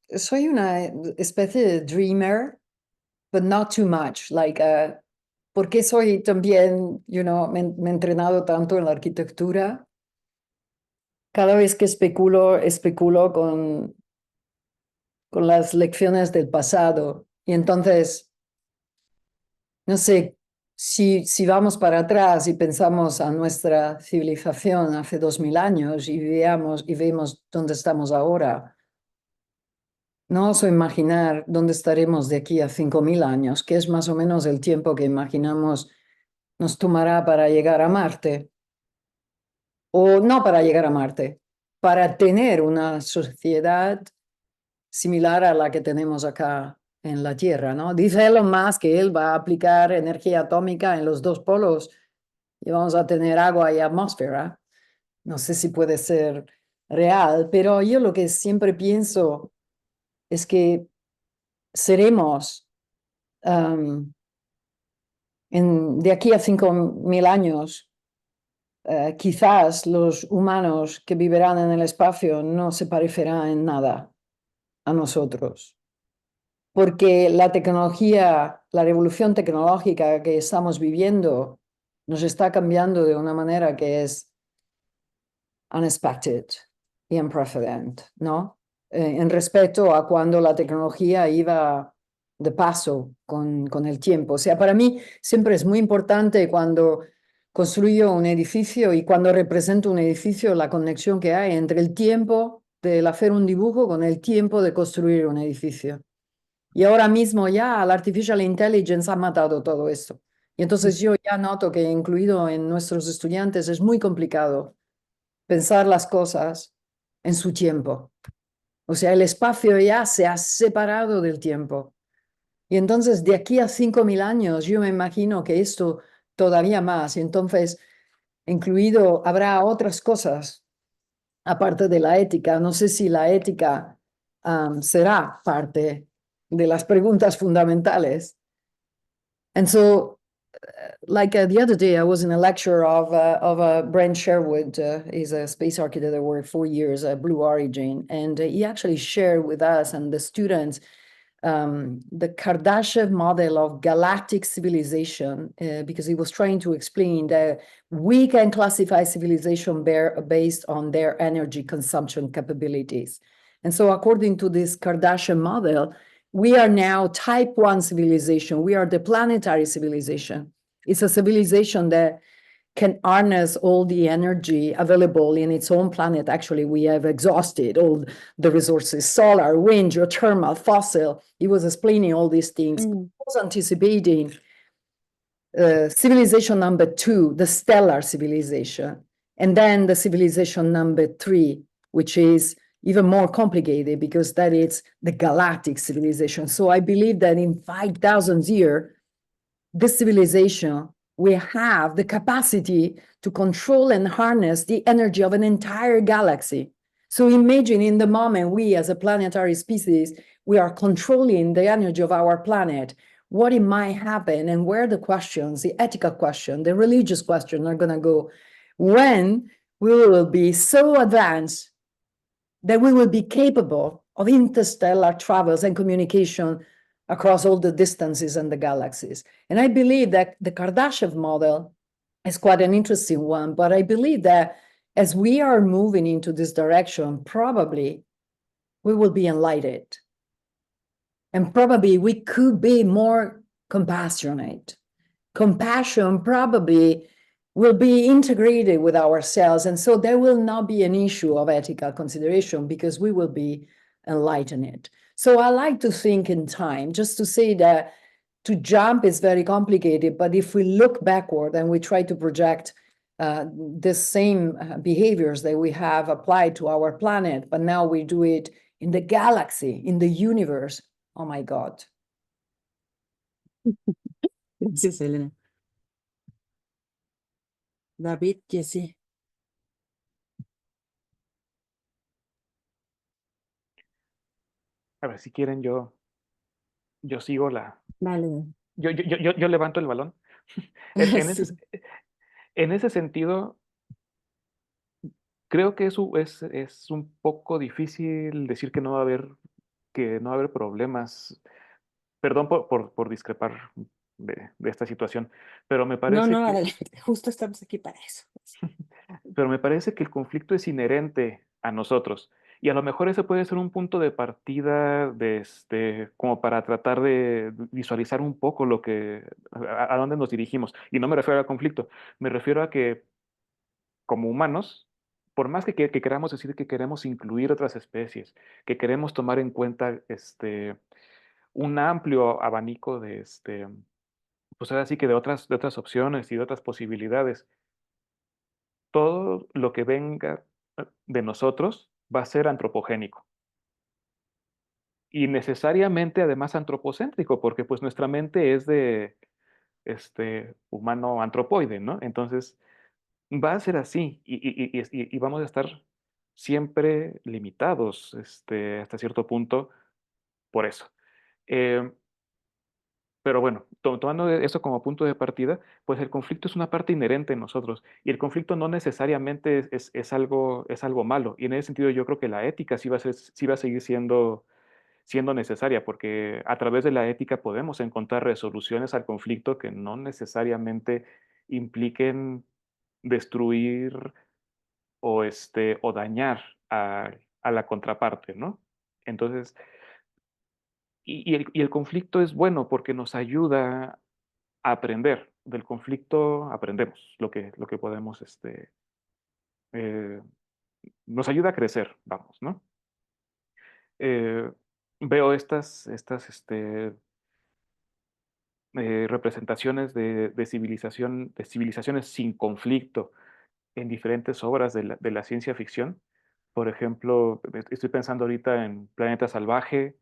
soy una especie de dreamer, but not too much. Like, porque soy también, me he entrenado tanto en la arquitectura. Cada vez que especulo con las lecciones del pasado. Y entonces, no sé, si vamos para atrás y pensamos a nuestra civilización hace 2000 años y vemos dónde estamos ahora, no oso imaginar dónde estaremos de aquí a 5000 años, que es más o menos el tiempo que imaginamos nos tomará para llegar a Marte. O no para llegar a Marte, para tener una sociedad similar a la que tenemos acá en la Tierra, ¿no? Dice Elon Musk que él va a aplicar energía atómica en los dos polos y vamos a tener agua y atmósfera. No sé si puede ser real, pero yo lo que siempre pienso es que seremos de aquí a 5.000 años, quizás los humanos que vivirán en el espacio no se parecerán en nada a nosotros, porque la tecnología, la revolución tecnológica que estamos viviendo nos está cambiando de una manera que es unexpected y unprecedented, ¿no? En respecto a cuando la tecnología iba de paso con el tiempo. O sea, para mí siempre es muy importante cuando construyo un edificio y cuando represento un edificio, la conexión que hay entre el tiempo de hacer un dibujo con el tiempo de construir un edificio. Y ahora mismo ya la artificial intelligence ha matado todo esto. Y entonces yo ya noto que incluido en nuestros estudiantes es muy complicado pensar las cosas en su tiempo. O sea, el espacio ya se ha separado del tiempo. Y entonces de aquí a 5.000 años yo me imagino que esto todavía más. Y entonces, incluido, habrá otras cosas aparte de la ética. No sé si la ética será parte de las preguntas fundamentales. And so, the other day, I was in a lecture of Brent Sherwood. He's a space architect that worked 4 years at Blue Origin, and he actually shared with us and the students the Kardashev model of galactic civilization, because he was trying to explain that we can classify civilization based on their energy consumption capabilities. And so according to this Kardashev model, we are now type 1 civilization. We are the planetary civilization. It's a civilization that can harness all the energy available in its own planet. Actually, we have exhausted all the resources, solar, wind, geothermal, fossil. He was explaining all these things. He was anticipating civilization number 2, the stellar civilization, and then the civilization number 3, which is even more complicated because that is the galactic civilization. So I believe that in 5,000 years, this civilization will have the capacity to control and harness the energy of an entire galaxy. So imagine in the moment we as a planetary species, we are controlling the energy of our planet, what it might happen and where the questions, the ethical question, the religious question are going to go when we will be so advanced that we will be capable of interstellar travels and communication across all the distances and the galaxies. And I believe that the Kardashev model is quite an interesting one, but I believe that as we are moving into this direction, probably we will be enlightened. And probably we could be more compassionate. Compassion probably will be integrated with ourselves. And so there will not be an issue of ethical consideration because we will be enlightened. So I like to think in time, just to say that to jump is very complicated, but if we look backward and we try to project the same behaviors that we have applied to our planet, but now we do it in the galaxy, in the universe, oh my God. Gracias, Elena. David, Jesse. A ver, si quieren, yo sigo Vale. yo levanto el balón. En Sí. en ese sentido, creo que es un poco difícil decir que no va a haber problemas. Perdón por discrepar de esta situación, pero me No, parece no, que, adelante. Justo estamos aquí para eso. pero me parece que el conflicto es inherente a nosotros. Y a lo mejor ese puede ser un punto de partida como para tratar de visualizar un poco a dónde nos dirigimos. Y no me refiero al conflicto, me refiero a que como humanos, por más que queramos decir que queremos incluir otras especies, que queremos tomar en cuenta un amplio abanico pues ahora sí que de otras opciones y de otras posibilidades, todo lo que venga de nosotros va a ser antropogénico. y necesariamente además antropocéntrico, porque pues nuestra mente es de humano antropoide, ¿no? Entonces va a ser así y vamos a estar siempre limitados hasta cierto punto por eso. Eh, pero bueno, tomando eso como punto de partida, pues el conflicto es una parte inherente en nosotros y el conflicto no necesariamente es algo malo. Y en ese sentido yo creo que la ética sí va a seguir siendo necesaria, porque a través de la ética podemos encontrar resoluciones al conflicto que no necesariamente impliquen destruir o dañar a la contraparte, ¿no? Entonces, y el conflicto es bueno porque nos ayuda a aprender. Del conflicto aprendemos lo que podemos, eh, nos ayuda a crecer, vamos, ¿no? Eh, veo representaciones de civilizaciones sin conflicto en diferentes obras de la ciencia ficción. Por ejemplo, estoy pensando ahorita en Planeta Salvaje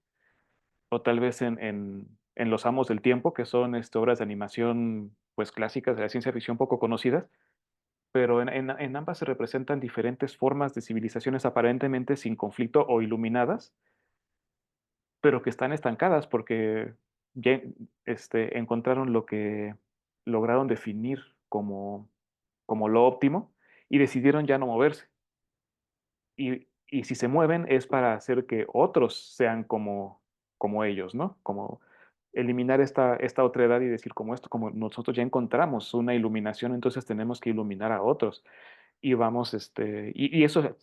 o tal vez en Los Amos del Tiempo, que son obras de animación pues clásicas de la ciencia ficción poco conocidas, pero en ambas se representan diferentes formas de civilizaciones aparentemente sin conflicto o iluminadas, pero que están estancadas porque ya encontraron lo que lograron definir como lo óptimo y decidieron ya no moverse. Y si se mueven es para hacer que otros sean como ellos, ¿no? Como eliminar esta otredad y decir como esto, como nosotros ya encontramos una iluminación, entonces tenemos que iluminar a otros. Y vamos, y eso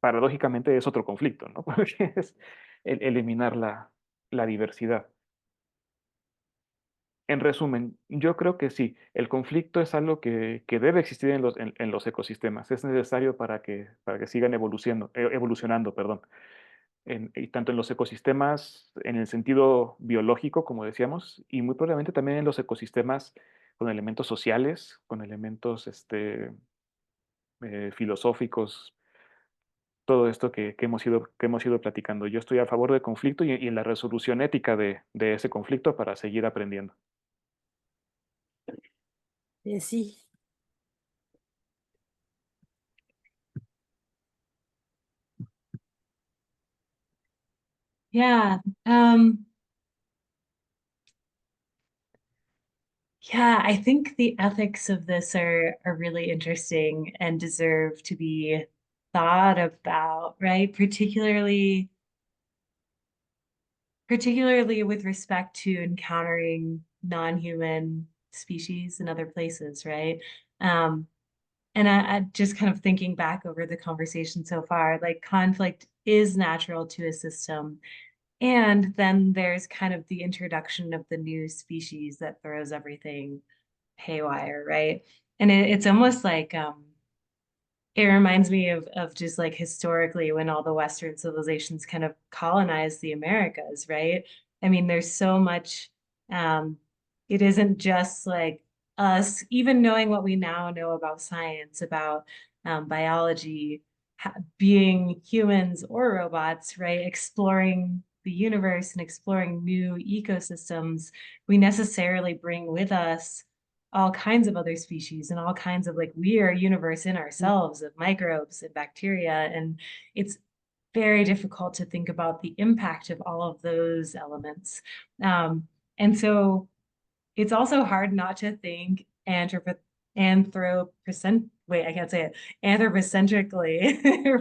paradójicamente es otro conflicto, ¿no? Porque es eliminar la diversidad. En resumen, yo creo que sí, el conflicto es algo que debe existir en los ecosistemas. Es necesario para que sigan evolucionando, perdón. Y tanto en los ecosistemas en el sentido biológico, como decíamos, y muy probablemente también en los ecosistemas con elementos sociales, con elementos filosóficos, todo esto que hemos ido platicando. Yo estoy a favor del conflicto y en la resolución ética de ese conflicto para seguir aprendiendo. Sí. Yeah. Yeah, I think the ethics of this are really interesting and deserve to be thought about, right? Particularly with respect to encountering non-human species in other places, right? And I just kind of thinking back over the conversation so far, like conflict is natural to a system. And then there's kind of the introduction of the new species that throws everything haywire, right? And it's almost like it reminds me of just like historically when all the Western civilizations kind of colonized the Americas, right? I mean, there's so much, it isn't just like us, even knowing what we now know about science, about biology, being humans or robots, right? Exploring the universe and exploring new ecosystems, we necessarily bring with us all kinds of other species and all kinds of like we are a universe in ourselves of microbes and bacteria, and it's very difficult to think about the impact of all of those elements. And so it's also hard not to think anthropocentrically,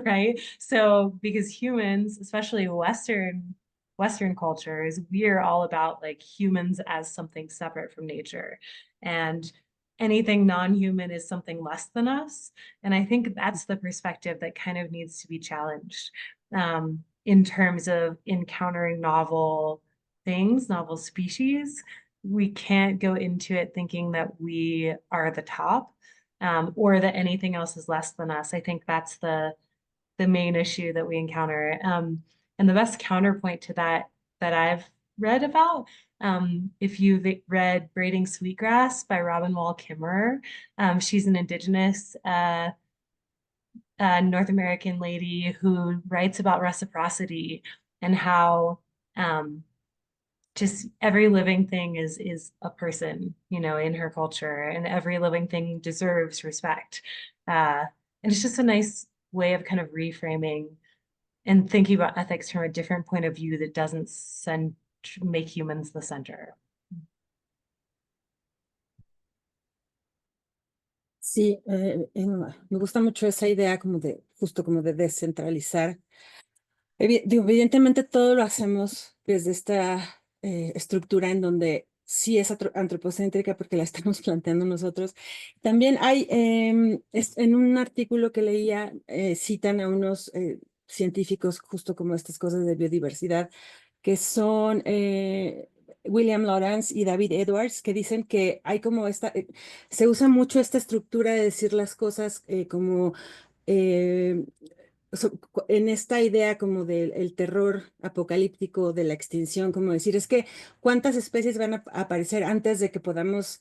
right? So because humans, especially Western cultures, we're all about like humans as something separate from nature. And anything non-human is something less than us. And I think that's the perspective that kind of needs to be challenged in terms of encountering novel things, novel species. We can't go into it thinking that we are the top or that anything else is less than us. I think that's the main issue that we encounter. And the best counterpoint to that I've read about, if you've read Braiding Sweetgrass by Robin Wall Kimmerer, she's an indigenous North American lady who writes about reciprocity and how just every living thing is a person, you know, in her culture, and every living thing deserves respect. And it's just a nice way of kind of reframing and thinking about ethics from a different point of view that doesn't make humans the center. Sí, me gusta mucho esa idea como de, justo como de descentralizar. Evidentemente todo lo hacemos desde esta estructura en donde sí es antropocéntrica porque la estamos planteando nosotros. También hay, en un artículo que leía, citan a unos científicos justo como estas cosas de biodiversidad, que son William Lawrence y David Edwards, que dicen que hay como se usa mucho esta estructura de decir las cosas como eh, en esta idea como del el terror apocalíptico de la extinción, como decir, es que cuántas especies van a aparecer antes de que podamos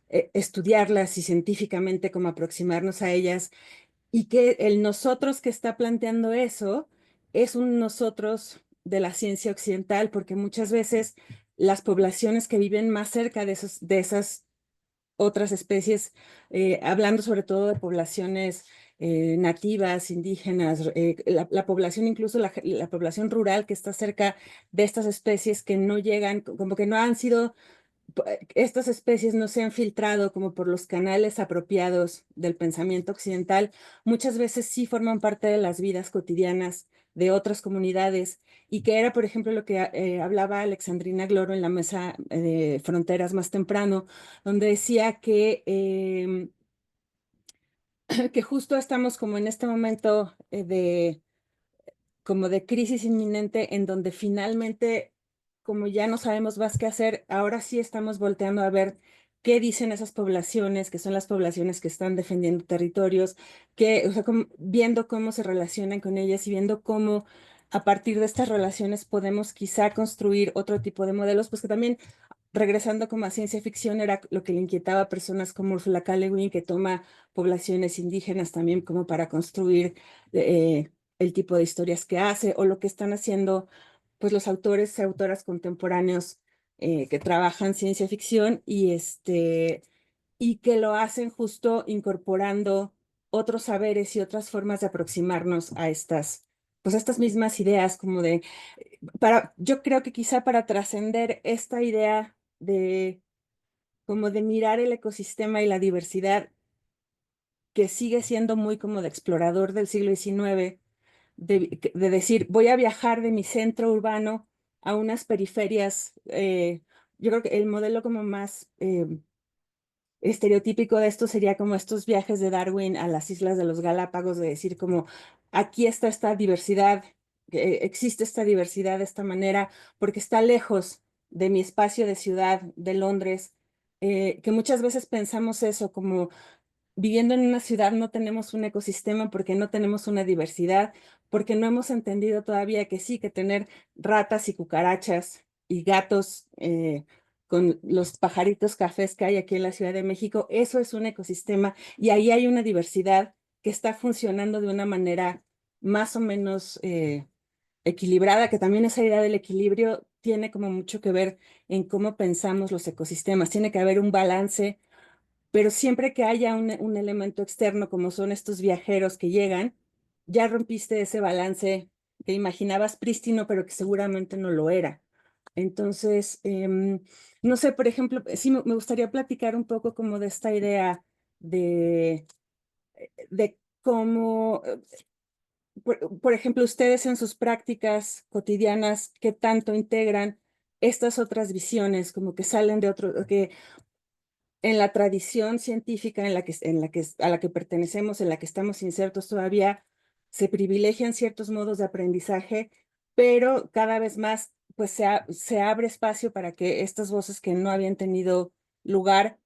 estudiarlas y científicamente como aproximarnos a ellas, y que el nosotros que está planteando eso es un nosotros de la ciencia occidental, porque muchas veces las poblaciones que viven más cerca de esas otras especies, hablando sobre todo de poblaciones nativas, indígenas, la población, incluso la población rural que está cerca de estas especies que no llegan, como que no han sido, estas especies no se han filtrado como por los canales apropiados del pensamiento occidental, muchas veces sí forman parte de las vidas cotidianas de otras comunidades, y que era, por ejemplo, lo que hablaba Alexandrina Gloro en la mesa de Fronteras más temprano, donde decía que, que justo estamos como en este momento como de crisis inminente en donde finalmente, como ya no sabemos más qué hacer, ahora sí estamos volteando a ver qué dicen esas poblaciones, que son las poblaciones que están defendiendo territorios, o sea, viendo cómo se relacionan con ellas y viendo cómo a partir de estas relaciones podemos quizá construir otro tipo de modelos, pues que también regresando como a ciencia ficción, era lo que le inquietaba a personas como Ursula K. Le Guin, que toma poblaciones indígenas también como para construir el tipo de historias que hace, o lo que están haciendo pues los autores y autoras contemporáneos que trabajan ciencia ficción y que lo hacen justo incorporando otros saberes y otras formas de aproximarnos a pues a estas mismas ideas, como de, yo creo que quizá para trascender esta idea de como de mirar el ecosistema y la diversidad que sigue siendo muy como de explorador del siglo XIX, de decir, voy a viajar de mi centro urbano a unas periferias. Yo creo que el modelo como más estereotípico de esto sería como estos viajes de Darwin a las islas de los Galápagos, de decir como, aquí está esta diversidad, existe esta diversidad de esta manera, porque está lejos de mi espacio de ciudad, de Londres, que muchas veces pensamos eso como viviendo en una ciudad no tenemos un ecosistema porque no tenemos una diversidad, porque no hemos entendido todavía que sí, que tener ratas y cucarachas y gatos con los pajaritos cafés que hay aquí en la Ciudad de México, eso es un ecosistema y ahí hay una diversidad que está funcionando de una manera más o menos equilibrada, que también esa idea del equilibrio tiene como mucho que ver en cómo pensamos los ecosistemas, tiene que haber un balance, pero siempre que haya un elemento externo, como son estos viajeros que llegan, ya rompiste ese balance que imaginabas prístino, pero que seguramente no lo era. Entonces, no sé, por ejemplo, sí me gustaría platicar un poco como de esta idea de cómo, por ejemplo, ustedes en sus prácticas cotidianas, qué tanto integran estas otras visiones, como que salen de otro, que en la tradición científica a la que pertenecemos, en la que estamos insertos todavía, se privilegian ciertos modos de aprendizaje, pero cada vez más pues se abre espacio para que estas voces que no habían tenido lugar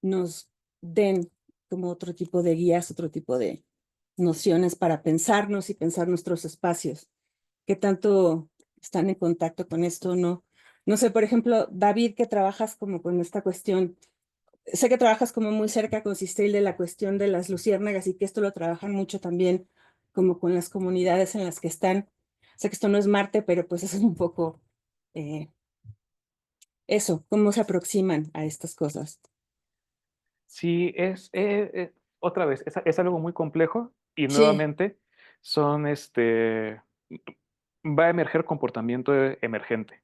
nos den como otro tipo de guías, otro tipo de nociones para pensarnos y pensar nuestros espacios. ¿Qué tanto están en contacto con esto o no? No sé, por ejemplo, David, que trabajas como con esta cuestión, sé que trabajas como muy cerca con Sistel de la cuestión de las luciérnagas y que esto lo trabajan mucho también como con las comunidades en las que están. Sé que esto no es Marte, pero pues eso es un poco eh, eso, cómo se aproximan a estas cosas. Sí, otra vez, es algo muy complejo y Sí, nuevamente son, va a emerger comportamiento emergente,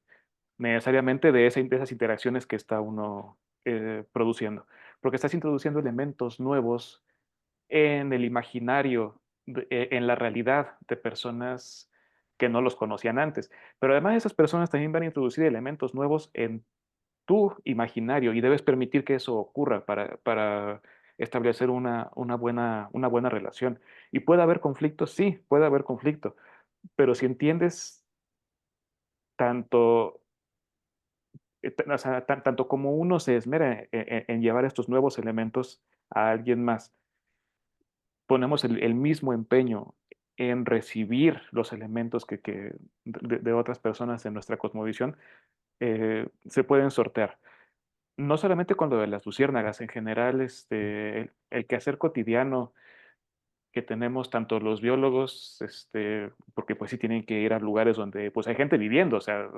necesariamente de esas interacciones que está uno produciendo, porque estás introduciendo elementos nuevos en el imaginario, en la realidad de personas que no los conocían antes. Pero además esas personas también van a introducir elementos nuevos en tu imaginario y debes permitir que eso ocurra para establecer una buena relación. Y puede haber conflictos, sí, puede haber conflicto, pero si entiendes tanto, o sea, tanto como uno se esmera en llevar estos nuevos elementos a alguien más, ponemos el mismo empeño en recibir los elementos de otras personas en nuestra cosmovisión, se pueden sortear. No solamente con lo de las luciérnagas, en general, el quehacer cotidiano que tenemos tanto los biólogos, porque pues sí tienen que ir a lugares donde pues hay gente viviendo, o sea,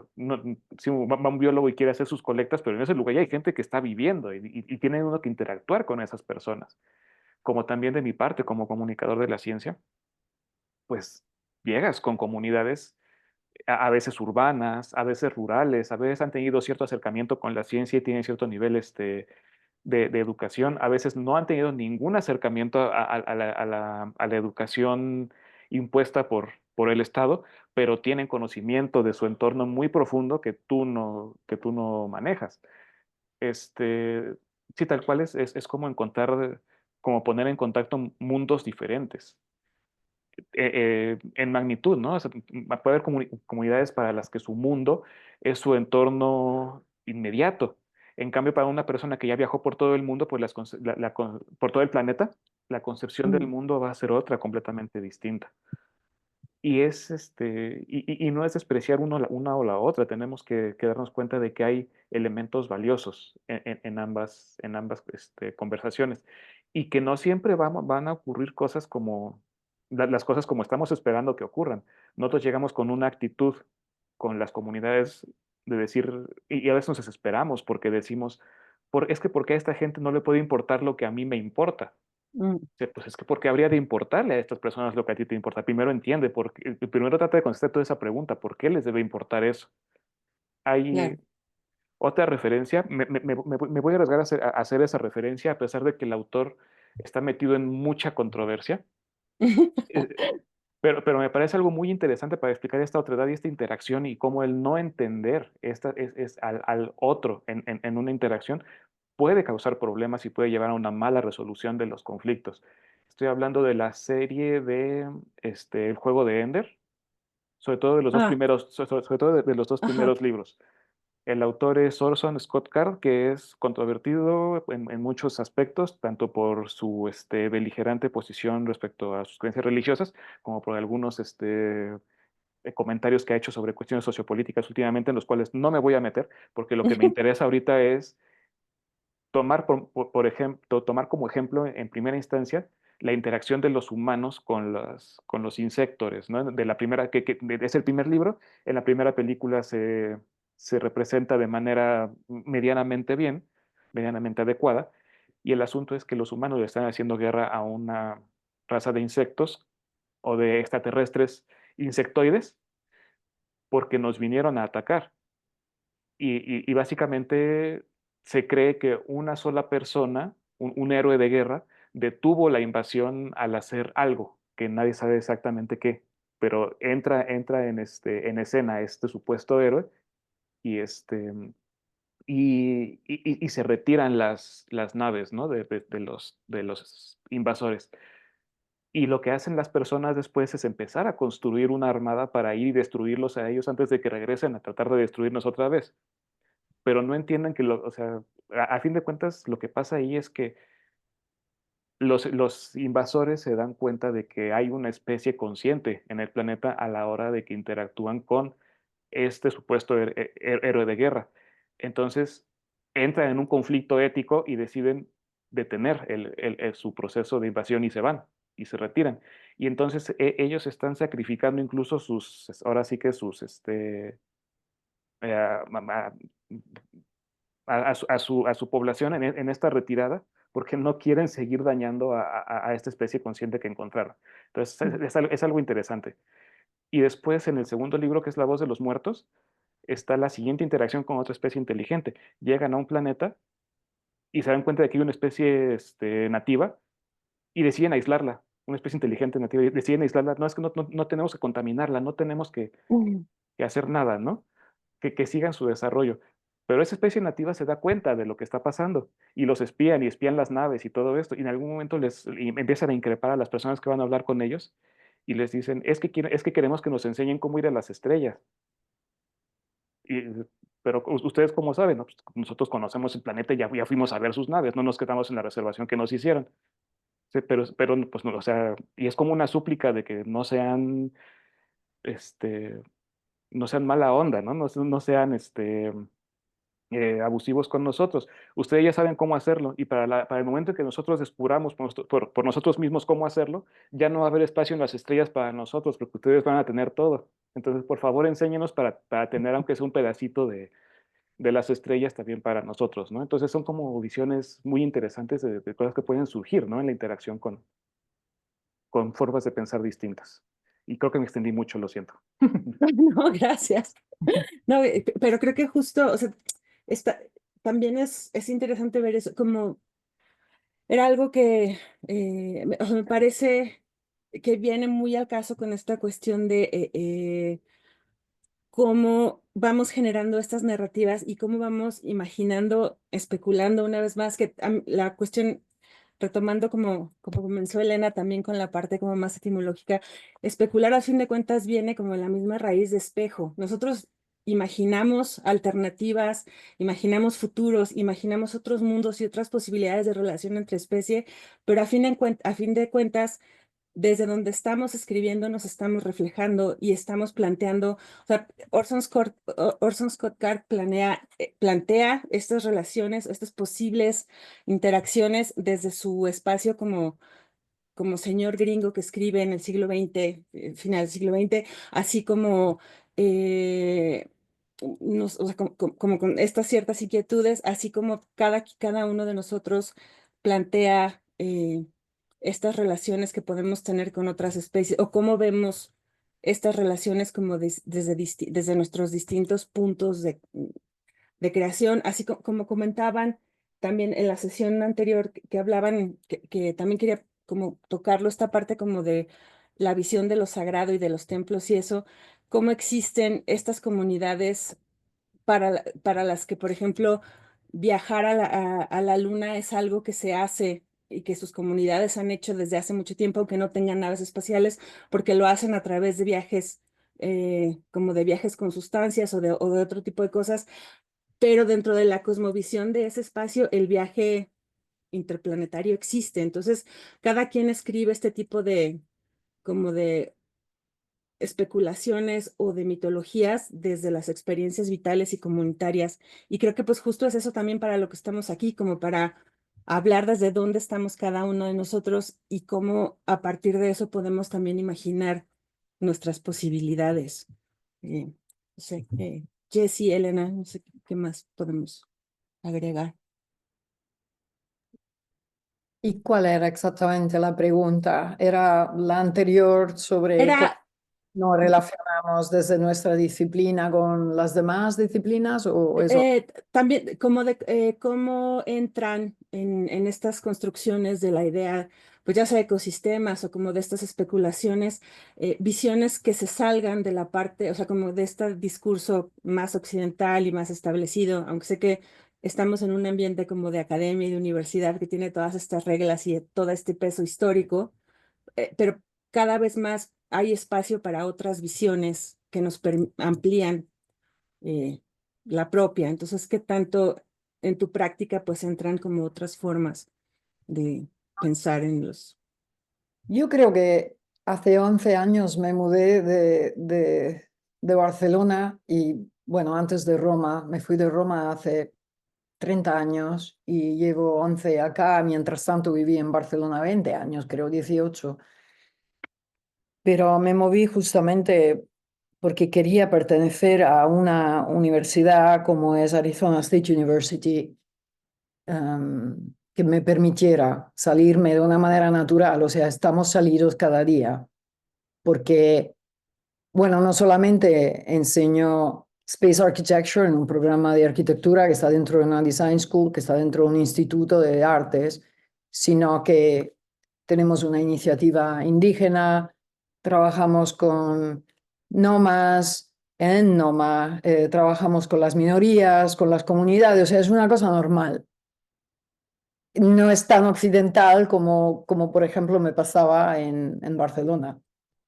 si va un biólogo y quiere hacer sus colectas, pero en ese lugar ya hay gente que está viviendo y tiene uno que interactuar con esas personas. Como también de mi parte, como comunicador de la ciencia, pues llegas con comunidades a veces urbanas, a veces rurales, a veces han tenido cierto acercamiento con la ciencia y tienen cierto nivel de educación, a veces no han tenido ningún acercamiento a la educación impuesta por el Estado, pero tienen conocimiento de su entorno muy profundo que tú no manejas. Este, sí, tal cual es como encontrar, como poner en contacto mundos diferentes en magnitud, ¿no? O sea, puede haber comunidades para las que su mundo es su entorno inmediato. En cambio, para una persona que ya viajó por todo el mundo, pues por todo el planeta, la concepción del mm, mundo va a ser otra completamente distinta. Y y no es despreciar una o la otra, tenemos que darnos cuenta de que hay elementos valiosos en ambas conversaciones y que no siempre van a ocurrir cosas como las cosas como estamos esperando que ocurran. Nosotros llegamos con una actitud con las comunidades de decir, y a veces nos desesperamos porque decimos, es que porque a esta gente no le puede importar lo que a mí me importa. mm, Sí, pues es que porque habría de importarle a estas personas lo que a ti te importa. Primero entiende, primero trata de contestar toda esa pregunta, ¿por qué les debe importar eso? Hay claro. otra referencia, me voy a arriesgar a hacer esa referencia a pesar de que el autor está metido en mucha controversia, eh, pero me parece algo muy interesante para explicar esta otredad y esta interacción y cómo el no entender al otro en una interacción puede causar problemas y puede llevar a una mala resolución de los conflictos. Estoy hablando de la serie de El juego de Ender, sobre todo de los dos Ah, primeros, sobre todo de los dos ajá. primeros libros. El autor es Orson Scott Card, que es controvertido en muchos aspectos, tanto por su beligerante posición respecto a sus creencias religiosas, como por algunos comentarios que ha hecho sobre cuestiones sociopolíticas últimamente, en los cuales no me voy a meter, porque lo que me interesa ahorita es por ejemplo, tomar como ejemplo en primera instancia la interacción de los humanos con los insectores, ¿no? De la primera, es el primer libro, en la primera película se representa de manera medianamente bien, medianamente adecuada, y el asunto es que los humanos le están haciendo guerra a una raza de insectos o de extraterrestres insectoides porque nos vinieron a atacar. Y básicamente se cree que una sola persona, un héroe de guerra, detuvo la invasión al hacer algo, que nadie sabe exactamente qué, pero entra en escena este supuesto héroe y, y se retiran las naves, ¿no? De los invasores. Y lo que hacen las personas después es empezar a construir una armada para ir y destruirlos a ellos antes de que regresen a tratar de destruirnos otra vez, pero no entienden que, o sea, a fin de cuentas, lo que pasa ahí es que los invasores se dan cuenta de que hay una especie consciente en el planeta a la hora de que interactúan con este supuesto héroe de guerra. Entonces, entran en un conflicto ético y deciden detener su proceso de invasión y se van y se retiran. Y entonces ellos están sacrificando incluso ahora sí que sus, eh, a, a su población en esta retirada, porque no quieren seguir dañando a esta especie consciente que encontraron. Entonces, es algo interesante. Y después, en el segundo libro, que es La voz de los muertos, está la siguiente interacción con otra especie inteligente. Llegan a un planeta y se dan cuenta de que hay una especie nativa y deciden aislarla, una especie inteligente nativa, y deciden aislarla. No, es que no tenemos que contaminarla, no tenemos que hacer nada, ¿no? Que sigan su desarrollo. Pero esa especie nativa se da cuenta de lo que está pasando y los espían y espían las naves y todo esto. Y en algún momento y empiezan a increpar a las personas que van a hablar con ellos y les dicen, es que queremos que nos enseñen cómo ir a las estrellas. Y, pero ustedes cómo saben, ¿no? Pues nosotros conocemos el planeta y ya fuimos a ver sus naves, no nos quedamos en la reservación que nos hicieron. Sí, pero pues no, o sea, y es como una súplica de que este, no sean mala onda, ¿no? No sean, abusivos con nosotros. Ustedes ya saben cómo hacerlo y para el momento en que nosotros descubramos por nosotros mismos cómo hacerlo, ya no va a haber espacio en las estrellas para nosotros porque ustedes van a tener todo. Entonces, por favor, enséñenos para tener aunque sea un pedacito de las estrellas también para nosotros, ¿no? Entonces son como visiones muy interesantes de cosas que pueden surgir, ¿no? En la interacción con formas de pensar distintas. Y creo que me extendí mucho, lo siento. No, gracias. No, pero creo que justo, o sea, también es interesante ver eso, como era algo que o sea, me parece que viene muy al caso con esta cuestión de cómo vamos generando estas narrativas y cómo vamos imaginando, especulando una vez más, que la cuestión, retomando como comenzó Elena también con la parte como más etimológica, especular a fin de cuentas viene como la misma raíz de espejo. Nosotros imaginamos alternativas, imaginamos futuros, imaginamos otros mundos y otras posibilidades de relación entre especie, pero a fin de cuentas desde donde estamos escribiendo nos estamos reflejando y estamos planteando, o sea, Orson Scott Card plantea estas relaciones, estas posibles interacciones desde su espacio como señor gringo que escribe en el siglo XX, final del siglo XX, así como, o sea, como con estas ciertas inquietudes, así como cada uno de nosotros plantea estas relaciones que podemos tener con otras especies o cómo vemos estas relaciones como desde nuestros distintos puntos de creación, así como comentaban también en la sesión anterior que hablaban, que también quería como tocarlo, esta parte como de la visión de lo sagrado y de los templos y eso, cómo existen estas comunidades para las que, por ejemplo, viajar a la luna es algo que se hace y que sus comunidades han hecho desde hace mucho tiempo, aunque no tengan naves espaciales, porque lo hacen a través de viajes, como de viajes con sustancias o de otro tipo de cosas, pero dentro de la cosmovisión de ese espacio, el viaje interplanetario existe. Entonces, cada quien escribe este tipo como de especulaciones o de mitologías desde las experiencias vitales y comunitarias. Y creo que pues justo es eso también para lo que estamos aquí, como para hablar desde dónde estamos cada uno de nosotros y cómo a partir de eso podemos también imaginar nuestras posibilidades. No sé, Jessie, Elena, no sé qué más podemos agregar. ¿Y cuál era exactamente la pregunta? ¿Era la anterior sobre cómo Era, nos relacionamos desde nuestra disciplina con las demás disciplinas o eso? también como de cómo entran en estas construcciones de la idea, pues ya sea ecosistemas o como de estas especulaciones, visiones que se salgan de la parte, o sea, como de este discurso más occidental y más establecido, aunque sé que estamos en un ambiente como de academia y de universidad que tiene todas estas reglas y todo este peso histórico, pero cada vez más hay espacio para otras visiones que nos amplían eh, la propia. Entonces, ¿qué tanto en tu práctica pues entran como otras formas de pensar en los... Yo creo que hace 11 años me mudé de Barcelona y, bueno, antes de Roma, me fui de Roma hace 30 años y llevo 11 acá. Mientras tanto viví en Barcelona 20 años, creo 18. pero me moví justamente porque quería pertenecer a una universidad como es Arizona State University, que me permitiera salirme de una manera natural, o sea, estamos salidos cada día, porque, bueno, no solamente enseño Space Architecture en un programa de arquitectura que está dentro de una design school, que está dentro de un instituto de artes, sino que tenemos una iniciativa indígena, trabajamos con NOMAs, en NOMA, trabajamos con las minorías, con las comunidades, o sea, es una cosa normal. No es tan occidental como por ejemplo, me pasaba en Barcelona,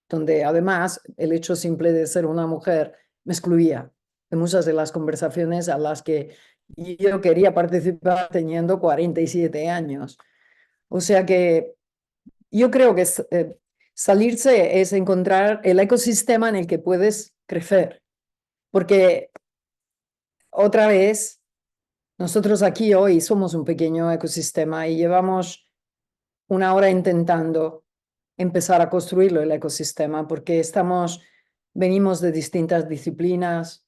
donde además el hecho simple de ser una mujer me excluía de muchas de las conversaciones a las que yo quería participar teniendo 47 años. O sea que yo creo que salirse es encontrar el ecosistema en el que puedes crecer, porque otra vez, nosotros aquí hoy somos un pequeño ecosistema y llevamos una hora intentando empezar a construirlo el ecosistema, porque venimos de distintas disciplinas.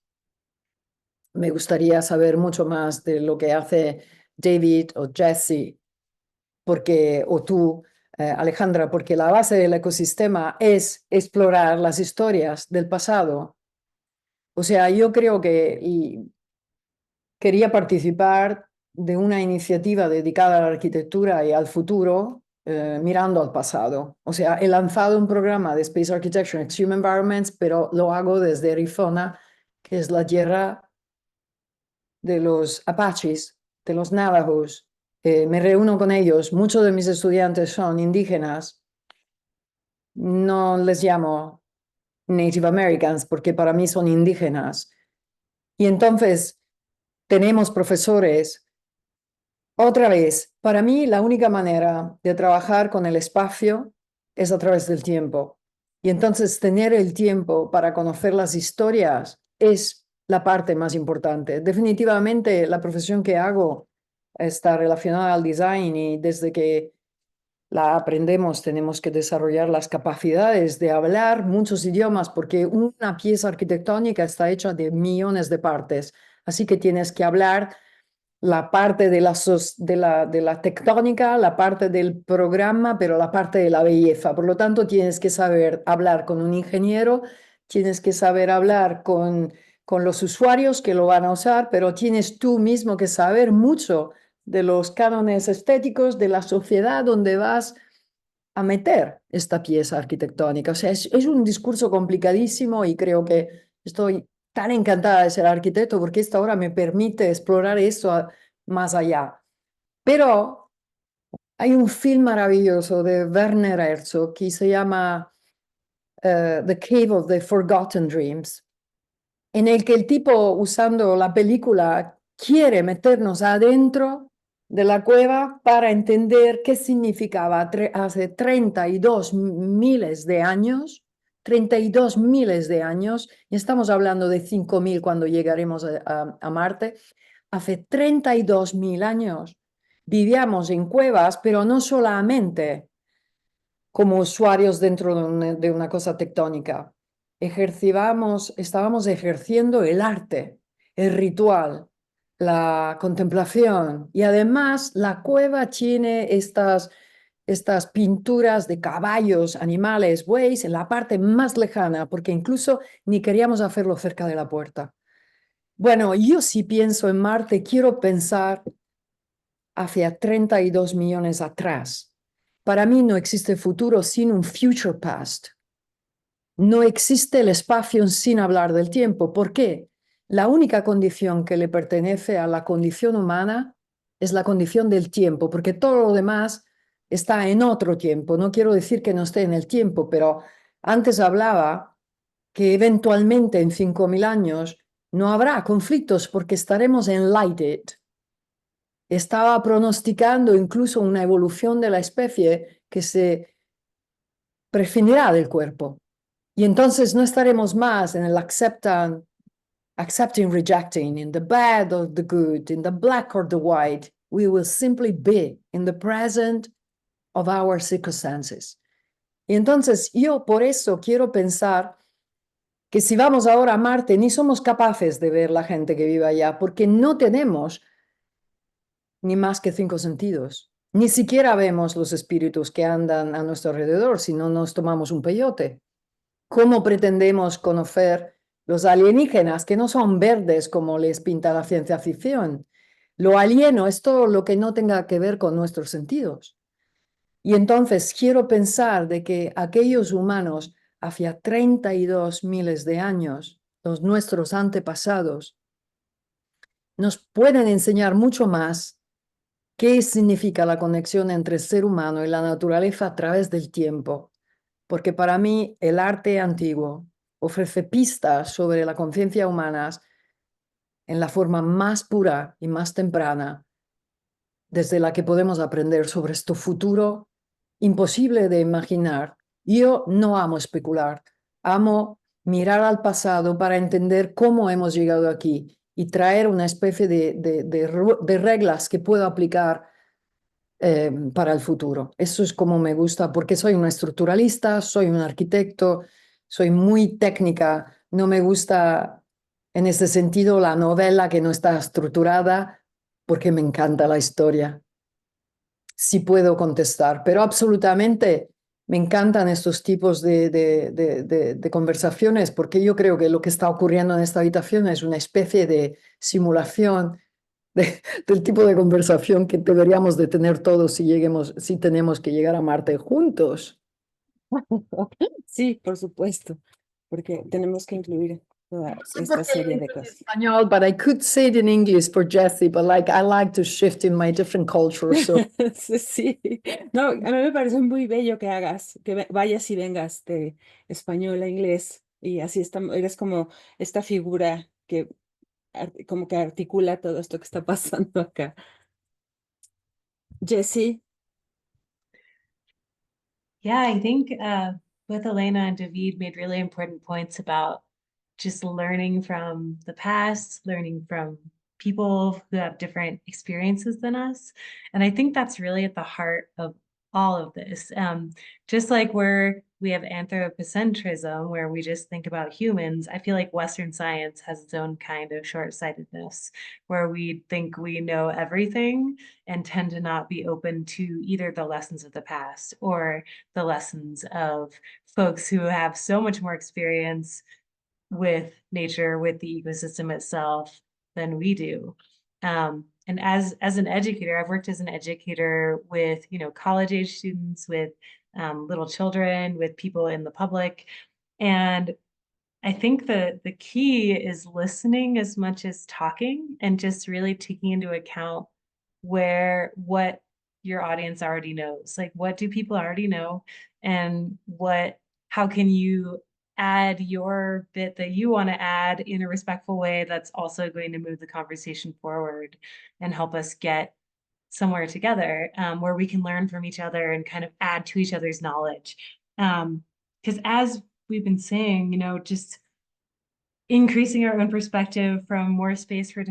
Me gustaría saber mucho más de lo que hace David o Jesse, o tú, Alejandra, porque la base del ecosistema es explorar las historias del pasado. O sea, yo creo que quería participar de una iniciativa dedicada a la arquitectura y al futuro, mirando al pasado. O sea, he lanzado un programa de Space Architecture and Extreme Environments, pero lo hago desde Arizona, que es la tierra de los Apaches, de los Navajos. Me reúno con ellos. Muchos de mis estudiantes son indígenas. No les llamo Native Americans porque para mí son indígenas. Y entonces tenemos profesores. Otra vez, para mí la única manera de trabajar con el espacio es a través del tiempo. Y entonces tener el tiempo para conocer las historias es la parte más importante. Definitivamente la profesión que hago está relacionada al design y desde que la aprendemos tenemos que desarrollar las capacidades de hablar muchos idiomas porque una pieza arquitectónica está hecha de millones de partes. Así que tienes que hablar la parte de la tectónica, la parte del programa, pero la parte de la belleza. Por lo tanto, tienes que saber hablar con un ingeniero, tienes que saber hablar con los usuarios que lo van a usar, pero tienes tú mismo que saber mucho de los cánones estéticos de la sociedad donde vas a meter esta pieza arquitectónica. O sea, es un discurso complicadísimo y creo que estoy tan encantada de ser arquitecto porque esta hora me permite explorar eso más allá. Pero hay un film maravilloso de Werner Herzog que se llama The Cave of the Forgotten Dreams, en el que el tipo, usando la película, quiere meternos adentro de la cueva para entender qué significaba hace 32 miles de años, 32 miles de años, y estamos hablando de 5.000 cuando llegaremos a Marte, hace 32.000 años vivíamos en cuevas, pero no solamente como usuarios dentro de una cosa tectónica. Estábamos ejerciendo el arte, el ritual, la contemplación y además la cueva tiene estas pinturas de caballos, animales, bueyes en la parte más lejana, porque incluso ni queríamos hacerlo cerca de la puerta. Bueno, yo sí pienso en Marte, quiero pensar hacia 32 millones atrás. Para mí no existe futuro sin un future past. No existe el espacio sin hablar del tiempo. ¿Por qué? La única condición que le pertenece a la condición humana es la condición del tiempo, porque todo lo demás está en otro tiempo. No quiero decir que no esté en el tiempo, pero antes hablaba que eventualmente en 5.000 años no habrá conflictos porque estaremos enlightened. Estaba pronosticando incluso una evolución de la especie que se prescindirá del cuerpo. Y entonces no estaremos más en el accepting, rejecting, in the bad or the good, in the black or the white. We will simply be in the present of our circumstances. Y entonces yo por eso quiero pensar que si vamos ahora a Marte, ni somos capaces de ver la gente que vive allá, porque no tenemos ni más que 5 sentidos. Ni siquiera vemos los espíritus que andan a nuestro alrededor si no nos tomamos un peyote. ¿Cómo pretendemos conocer los alienígenas que no son verdes como les pinta la ciencia ficción? Lo alieno es todo lo que no tenga que ver con nuestros sentidos. Y entonces quiero pensar de que aquellos humanos hacia 32 miles de años, nuestros antepasados, nos pueden enseñar mucho más qué significa la conexión entre el ser humano y la naturaleza a través del tiempo. Porque para mí el arte antiguo ofrece pistas sobre la conciencia humana en la forma más pura y más temprana, desde la que podemos aprender sobre este futuro imposible de imaginar. Yo no amo especular, amo mirar al pasado para entender cómo hemos llegado aquí y traer una especie de reglas que puedo aplicar para el futuro. Eso es como me gusta, porque soy una estructuralista, soy un arquitecto, soy muy técnica, no me gusta en ese sentido la novela que no está estructurada, porque me encanta la historia. Sí puedo contestar, pero absolutamente me encantan estos tipos de conversaciones, porque yo creo que lo que está ocurriendo en esta habitación es una especie de simulación del tipo de conversación que deberíamos de tener todos si tenemos que llegar a Marte juntos. Sí, por supuesto, porque tenemos que incluir toda No sé esta por qué serie lo de digo en cosas. español, but I could say it in English for Jessie, but like I like to shift in my different culture, so Sí, sí. No, a mí me parece muy bello que hagas, que vayas y vengas de español a inglés y así eres como esta figura que como que articula todo esto que está pasando acá. Jessie, Yeah, I think both Elena and David made really important points about just learning from the past, learning from people who have different experiences than us. And I think that's really at the heart of all of this. Just like we have anthropocentrism, where we just think about humans, I feel like Western science has its own kind of short-sightedness, where we think we know everything and tend to not be open to either the lessons of the past or the lessons of folks who have so much more experience with nature, with the ecosystem itself than we do. And as an educator, I've worked as an educator with college age students, with little children, with people in the public, and I think the key is listening as much as talking, and just really taking into account what your audience already knows. Like, what do people already know, and how can you add your bit that you want to add in a respectful way that's also going to move the conversation forward and help us get somewhere together, where we can learn from each other and kind of add to each other's knowledge. Because as we've been saying, just increasing our own perspective from more space for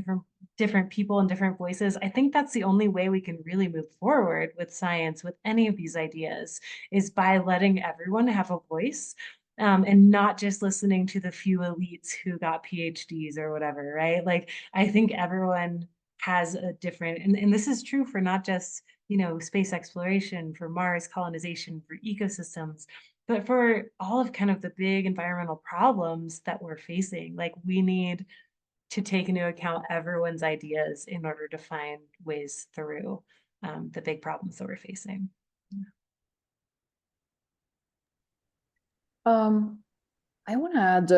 different people and different voices, I think that's the only way we can really move forward with science, with any of these ideas, is by letting everyone have a voice, and not just listening to the few elites who got PhDs or whatever, right? Like, I think everyone has a different, and this is true for not just space exploration, for Mars colonization, for ecosystems, but for all of kind of the big environmental problems that we're facing. Like, we need to take into account everyone's ideas in order to find ways through the big problems that we're facing. I want to add,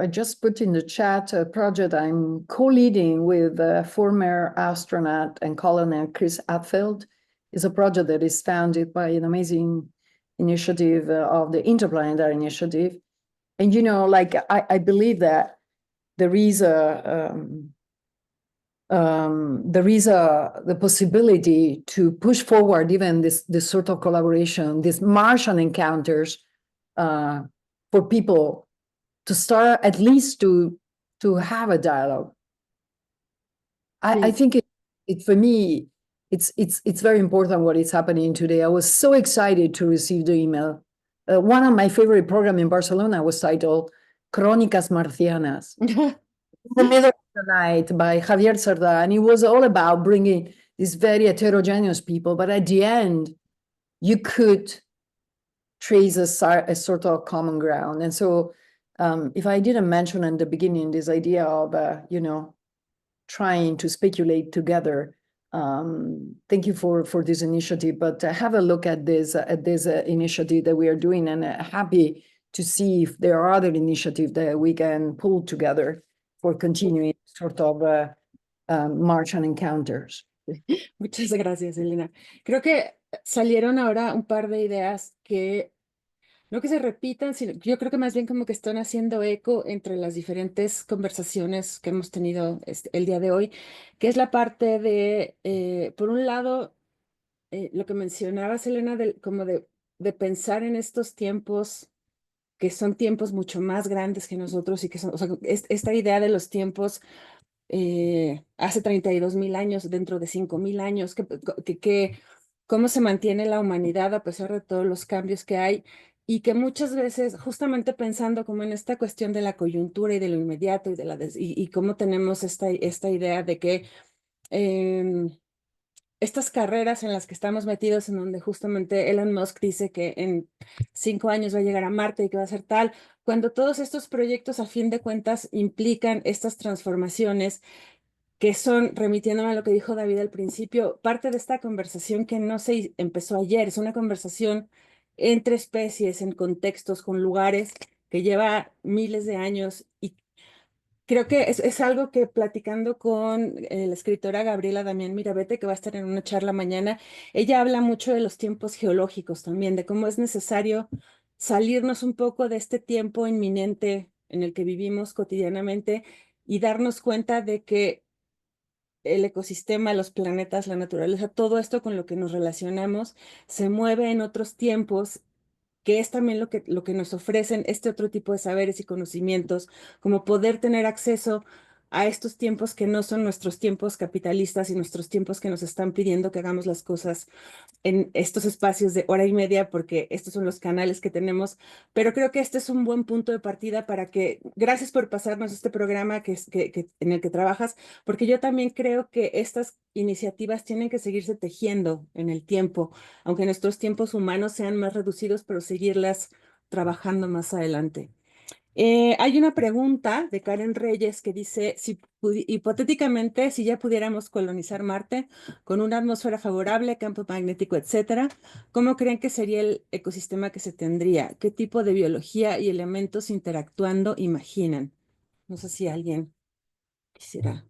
I just put in the chat a project I'm co-leading with former astronaut and colonel Chris Hadfield. It's a project that is founded by an amazing initiative of the Interplanetary Initiative. And, I believe that there is the possibility to push forward even this sort of collaboration, these Martian encounters, for people to start at least to have a dialogue. I think it for me, it's very important what is happening today. I was so excited to receive the email. One of my favorite programs in Barcelona was titled Crónicas Marcianas. In the middle of the night by Javier Sardá, and it was all about bringing these very heterogeneous people, but at the end, you could trace a sort of common ground. And so if I didn't mention in the beginning this idea of, trying to speculate together, thank you for this initiative, but have a look at this initiative that we are doing, and happy to see if there are other initiatives that we can pull together for continuing sort of Martian encounters. Muchas gracias, Elena. Creo que salieron ahora un par de ideas que no que se repitan, sino yo creo que más bien como que están haciendo eco entre las diferentes conversaciones que hemos tenido el día de hoy, que es la parte de, por un lado, lo que mencionabas, Elena, como de pensar en estos tiempos que son tiempos mucho más grandes que nosotros y que son, o sea, esta idea de los tiempos hace 32.000 años, dentro de 5.000 años, cómo se mantiene la humanidad a pesar de todos los cambios que hay y que muchas veces, justamente pensando como en esta cuestión de la coyuntura y de lo inmediato y cómo tenemos esta idea de que estas carreras en las que estamos metidos, en donde justamente Elon Musk dice que en 5 años va a llegar a Marte y que va a ser tal, cuando todos estos proyectos a fin de cuentas implican estas transformaciones que son, remitiéndome a lo que dijo David al principio, parte de esta conversación que no se empezó ayer, es una conversación entre especies, en contextos, con lugares, que lleva miles de años y creo que es algo que platicando con la escritora Gabriela Damián Mirabete, que va a estar en una charla mañana, ella habla mucho de los tiempos geológicos también, de cómo es necesario salirnos un poco de este tiempo inminente en el que vivimos cotidianamente y darnos cuenta de que el ecosistema, los planetas, la naturaleza, todo esto con lo que nos relacionamos se mueve en otros tiempos, que es también lo que nos ofrecen este otro tipo de saberes y conocimientos, como poder tener acceso a estos tiempos que no son nuestros tiempos capitalistas y nuestros tiempos que nos están pidiendo que hagamos las cosas en estos espacios de hora y media, porque estos son los canales que tenemos, pero creo que este es un buen punto de partida para que, gracias por pasarnos este programa en el que trabajas, porque yo también creo que estas iniciativas tienen que seguirse tejiendo en el tiempo, aunque nuestros tiempos humanos sean más reducidos, pero seguirlas trabajando más adelante. Hay una pregunta de Karen Reyes que dice, si hipotéticamente, si ya pudiéramos colonizar Marte con una atmósfera favorable, campo magnético, etcétera, ¿cómo creen que sería el ecosistema que se tendría? ¿Qué tipo de biología y elementos interactuando imaginan? No sé si alguien quisiera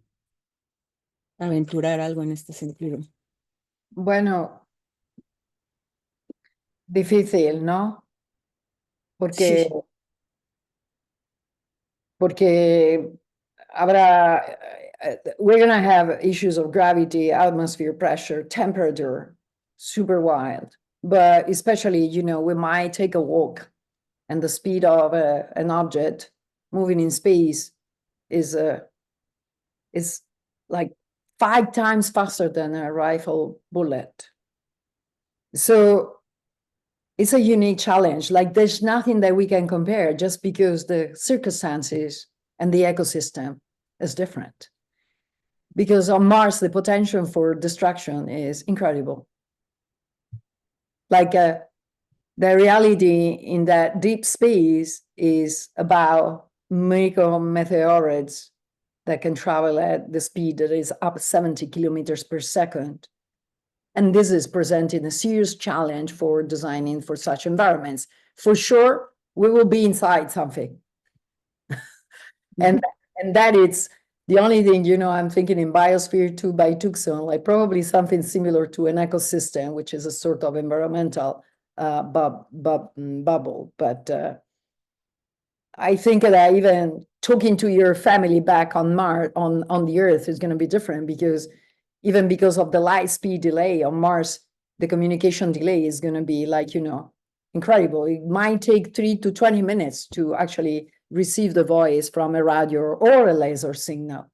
aventurar algo en este sentido. Bueno, difícil, ¿no? Porque, Sí. porque habrá, we're going to have issues of gravity, atmosphere pressure, temperature, super wild. But especially, we might take a walk, and the speed of an object moving in space is like 5 times faster than a rifle bullet. So it's a unique challenge. Like there's nothing that we can compare just because the circumstances and the ecosystem is different. Because on Mars, the potential for destruction is incredible. Like the reality in that deep space is about micrometeoroids that can travel at the speed that is up 70 kilometers per second. And this is presenting a serious challenge for designing for such environments. For sure, we will be inside something. and that it's the only thing, I'm thinking in Biosphere 2 by Tucson, like probably something similar to an ecosystem, which is a sort of environmental bubble. But I think that even talking to your family back on Mars, on the Earth is going to be different because even because of the light speed delay on Mars, the communication delay is going to be like, incredible. It might take 3 to 20 minutes to actually receive the voice from a radio or a laser signal.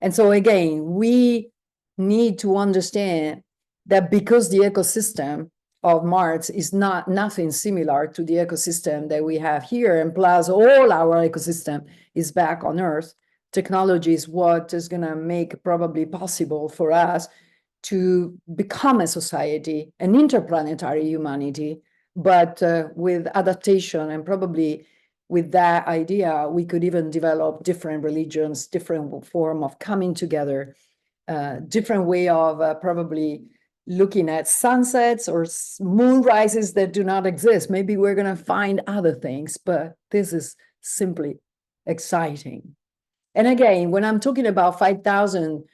And so again, we need to understand that because the ecosystem of Mars is not nothing similar to the ecosystem that we have here, and plus all our ecosystem is back on Earth, technology is what is going to make probably possible for us to become a society, an interplanetary humanity, but with adaptation, and probably with that idea, we could even develop different religions, different form of coming together, different way of probably looking at sunsets or moonrises that do not exist. Maybe we're going to find other things, but this is simply exciting. And again, when I'm talking about 5,000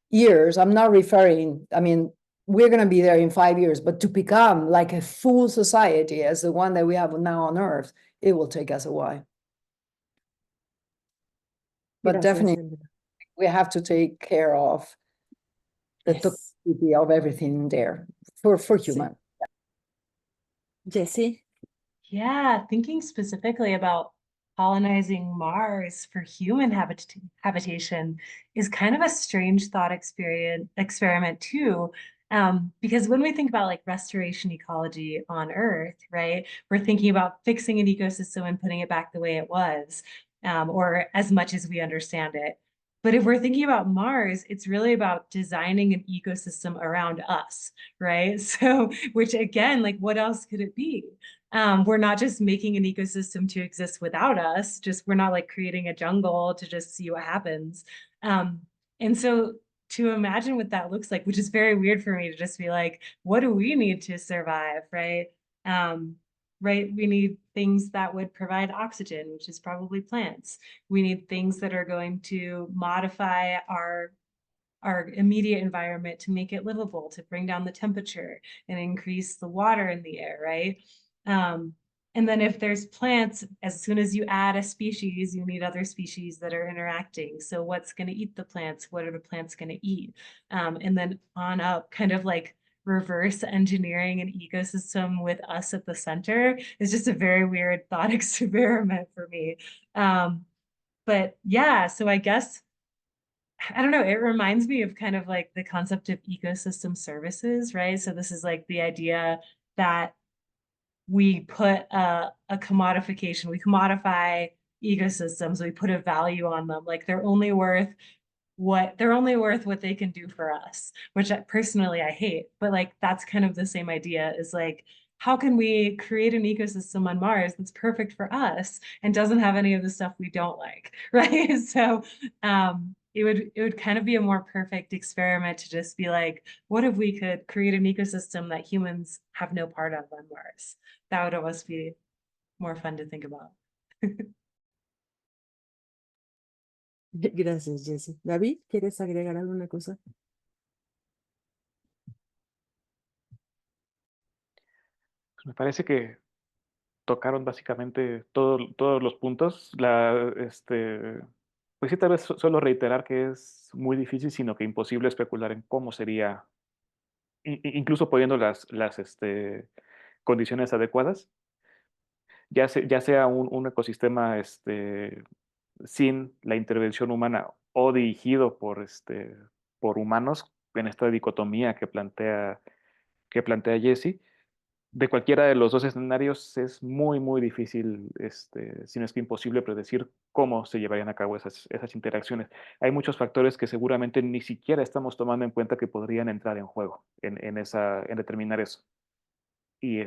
years, I'm not referring, I mean, we're going to be there in 5 years, but to become like a full society as the one that we have now on Earth, it will take us a while. But Gracias, definitely, Elena. we have to take care of the Yes. toxicity of everything there for Sí. human. Jessie. Yeah, thinking specifically about colonizing Mars for human habitation is kind of a strange thought experiment too. Because when we think about like restoration ecology on Earth, right, we're thinking about fixing an ecosystem and putting it back the way it was, or as much as we understand it. But if we're thinking about Mars, it's really about designing an ecosystem around us, right? So, which again, like what else could it be? We're not just making an ecosystem to exist without us, just we're not like creating a jungle to just see what happens. And so to imagine what that looks like, which is very weird for me to just be like, what do we need to survive, right? Right, we need things that would provide oxygen, which is probably plants. We need things that are going to modify our immediate environment to make it livable, to bring down the temperature and increase the water in the air, right? And then if there's plants, as soon as you add a species, you need other species that are interacting. So what's going to eat the plants? What are the plants going to eat? And then on up, kind of like reverse engineering an ecosystem with us at the center is just a very weird thought experiment for me. But yeah, so I guess I don't know, it reminds me of kind of like the concept of ecosystem services, right? So this is like the idea that we put a commodification, we commodify ecosystems, we put a value on them, like they're only worth what they can do for us, which personally I hate, but like that's kind of the same idea, is like how can we create an ecosystem on Mars that's perfect for us and doesn't have any of the stuff we don't like, right? So it would kind of be a more perfect experiment to just be like, what if we could create an ecosystem that humans have no part of on Mars? That would almost be more fun to think about. Gracias, Jessie. David, ¿quieres agregar alguna cosa? Pues me parece que tocaron básicamente todos los puntos. Pues sí, tal vez solo reiterar que es muy difícil, sino que imposible especular en cómo sería, incluso poniendo las condiciones adecuadas, ya sea un ecosistema sin la intervención humana o dirigido por humanos, en esta dicotomía que plantea Jesse. De cualquiera de los dos escenarios es muy, muy difícil, si no es que imposible, predecir cómo se llevarían a cabo esas interacciones. Hay muchos factores que seguramente ni siquiera estamos tomando en cuenta que podrían entrar en juego en determinar eso. Y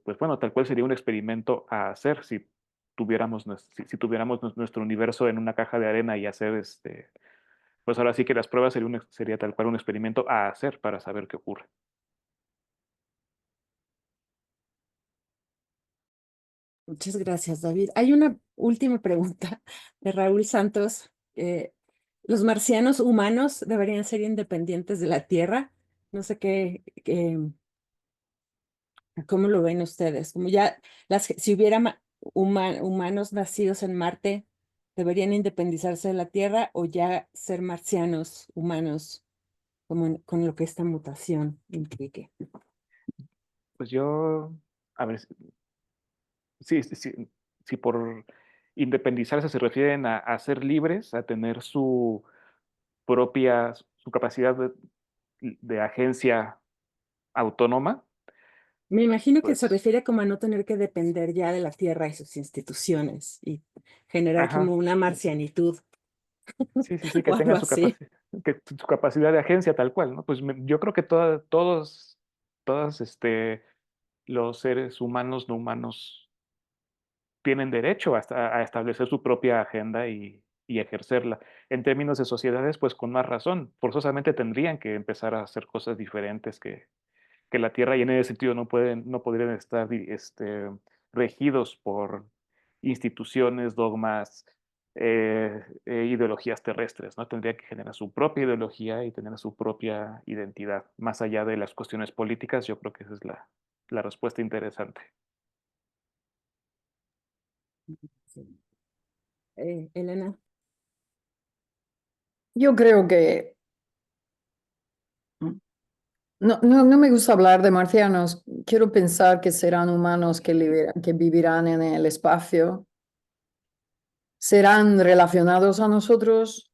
pues bueno, tal cual sería un experimento a hacer si tuviéramos nuestro universo en una caja de arena y hacer pues ahora sí que las pruebas sería tal cual un experimento a hacer para saber qué ocurre. Muchas gracias, David. Hay una última pregunta de Raúl Santos. ¿Los marcianos humanos deberían ser independientes de la Tierra? No sé cómo lo ven ustedes. Como ya, si hubiera humanos nacidos en Marte, ¿deberían independizarse de la Tierra o ya ser marcianos humanos con lo que esta mutación implique? Pues yo, a ver, si por independizarse se refieren a ser libres, a tener su su capacidad de agencia autónoma, Me imagino que se pues, refiere como a no tener que depender ya de la Tierra y sus instituciones y generar como ajá, una marcianitud sí, sí, sí, o que algo tenga así. su capacidad de agencia tal cual, ¿no? Pues yo creo que todos los seres humanos, no humanos, tienen derecho a establecer su propia agenda y ejercerla. En términos de sociedades, pues con más razón, forzosamente tendrían que empezar a hacer cosas diferentes que la Tierra, y en ese sentido no podrían estar regidos por instituciones, dogmas, ideologías terrestres, ¿no? Tendría que generar su propia ideología y tener su propia identidad. Más allá de las cuestiones políticas, yo creo que esa es la respuesta interesante. Sí. Elena. Yo creo que no me gusta hablar de marcianos. Quiero pensar que serán humanos que vivirán en el espacio. Serán relacionados a nosotros,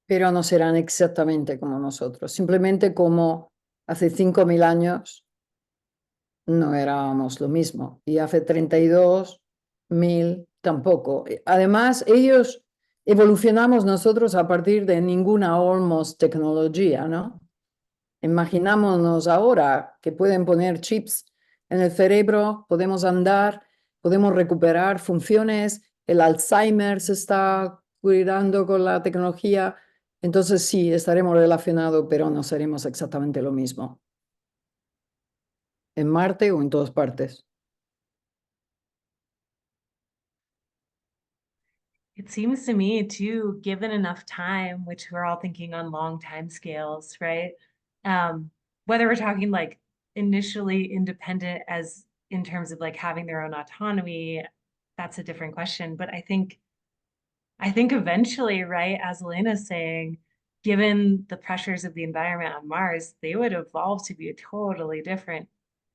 pero no serán exactamente como nosotros. Simplemente como hace 5.000 años no éramos lo mismo. Y hace 32.000 tampoco. Además, ellos evolucionamos nosotros a partir de ninguna almost tecnología, ¿no? Imaginámonos ahora que pueden poner chips en el cerebro, podemos andar, podemos recuperar funciones, el Alzheimer se está cuidando con la tecnología, entonces sí, estaremos relacionados, pero no seremos exactamente lo mismo. En Marte o en todas partes. It seems to me too, given enough time, which we're all thinking on long time scales, right? Whether we're talking like initially independent as in terms of like having their own autonomy, that's a different question. But I think eventually, right, as Elena's saying, given the pressures of the environment on Mars, they would evolve to be a totally different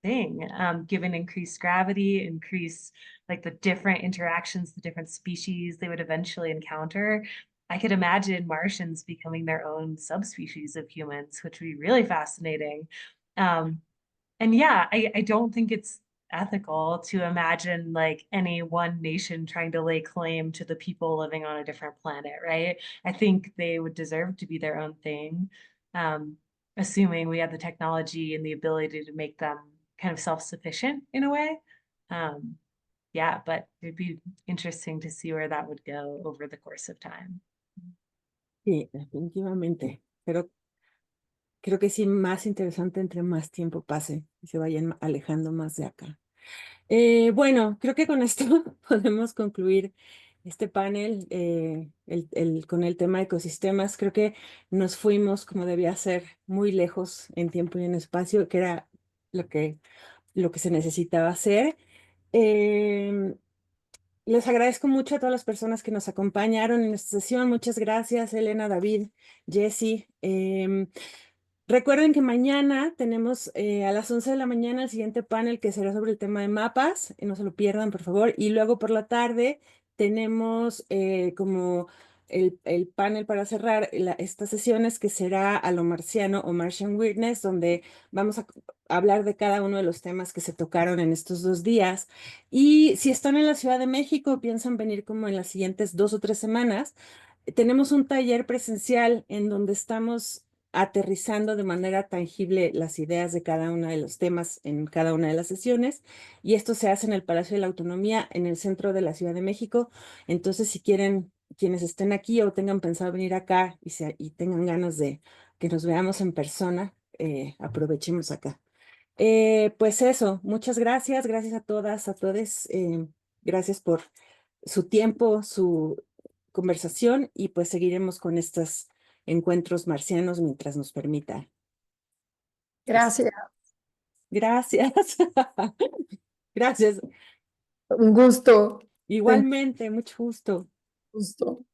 thing, given increased gravity, increased like the different interactions, the different species they would eventually encounter. I could imagine Martians becoming their own subspecies of humans, which would be really fascinating. Um, and yeah, I don't think it's ethical to imagine like any one nation trying to lay claim to the people living on a different planet, right? I think they would deserve to be their own thing, um, assuming we have the technology and the ability to make them kind of self-sufficient in a way. Um, yeah, but it'd be interesting to see where that would go over the course of time. Sí, definitivamente. Pero creo que sí, más interesante entre más tiempo pase y se vayan alejando más de acá. Bueno, creo que con esto podemos concluir este panel con el tema de ecosistemas. Creo que nos fuimos, como debía ser, muy lejos en tiempo y en espacio, que era lo que se necesitaba hacer. Les agradezco mucho a todas las personas que nos acompañaron en esta sesión. Muchas gracias, Elena, David, Jessy. Recuerden que mañana tenemos a las 11 de la mañana el siguiente panel que será sobre el tema de mapas. No se lo pierdan, por favor. Y luego por la tarde tenemos como el panel para cerrar estas sesiones que será a lo marciano o Martian Weirdness, donde vamos a hablar de cada uno de los temas que se tocaron en estos 2 días. Y si están en la Ciudad de México, piensan venir como en las siguientes 2 o 3 semanas, tenemos un taller presencial en donde estamos aterrizando de manera tangible las ideas de cada uno de los temas en cada una de las sesiones, y esto se hace en el Palacio de la Autonomía, en el centro de la Ciudad de México. Entonces, si quieren, quienes estén aquí o tengan pensado venir acá y tengan ganas de que nos veamos en persona, aprovechemos acá. Pues eso, muchas gracias, gracias a todas, a todos, gracias por su tiempo, su conversación, y pues seguiremos con estos encuentros marcianos mientras nos permita. Gracias. Gracias. Gracias. Un gusto. Igualmente, mucho gusto. Gusto.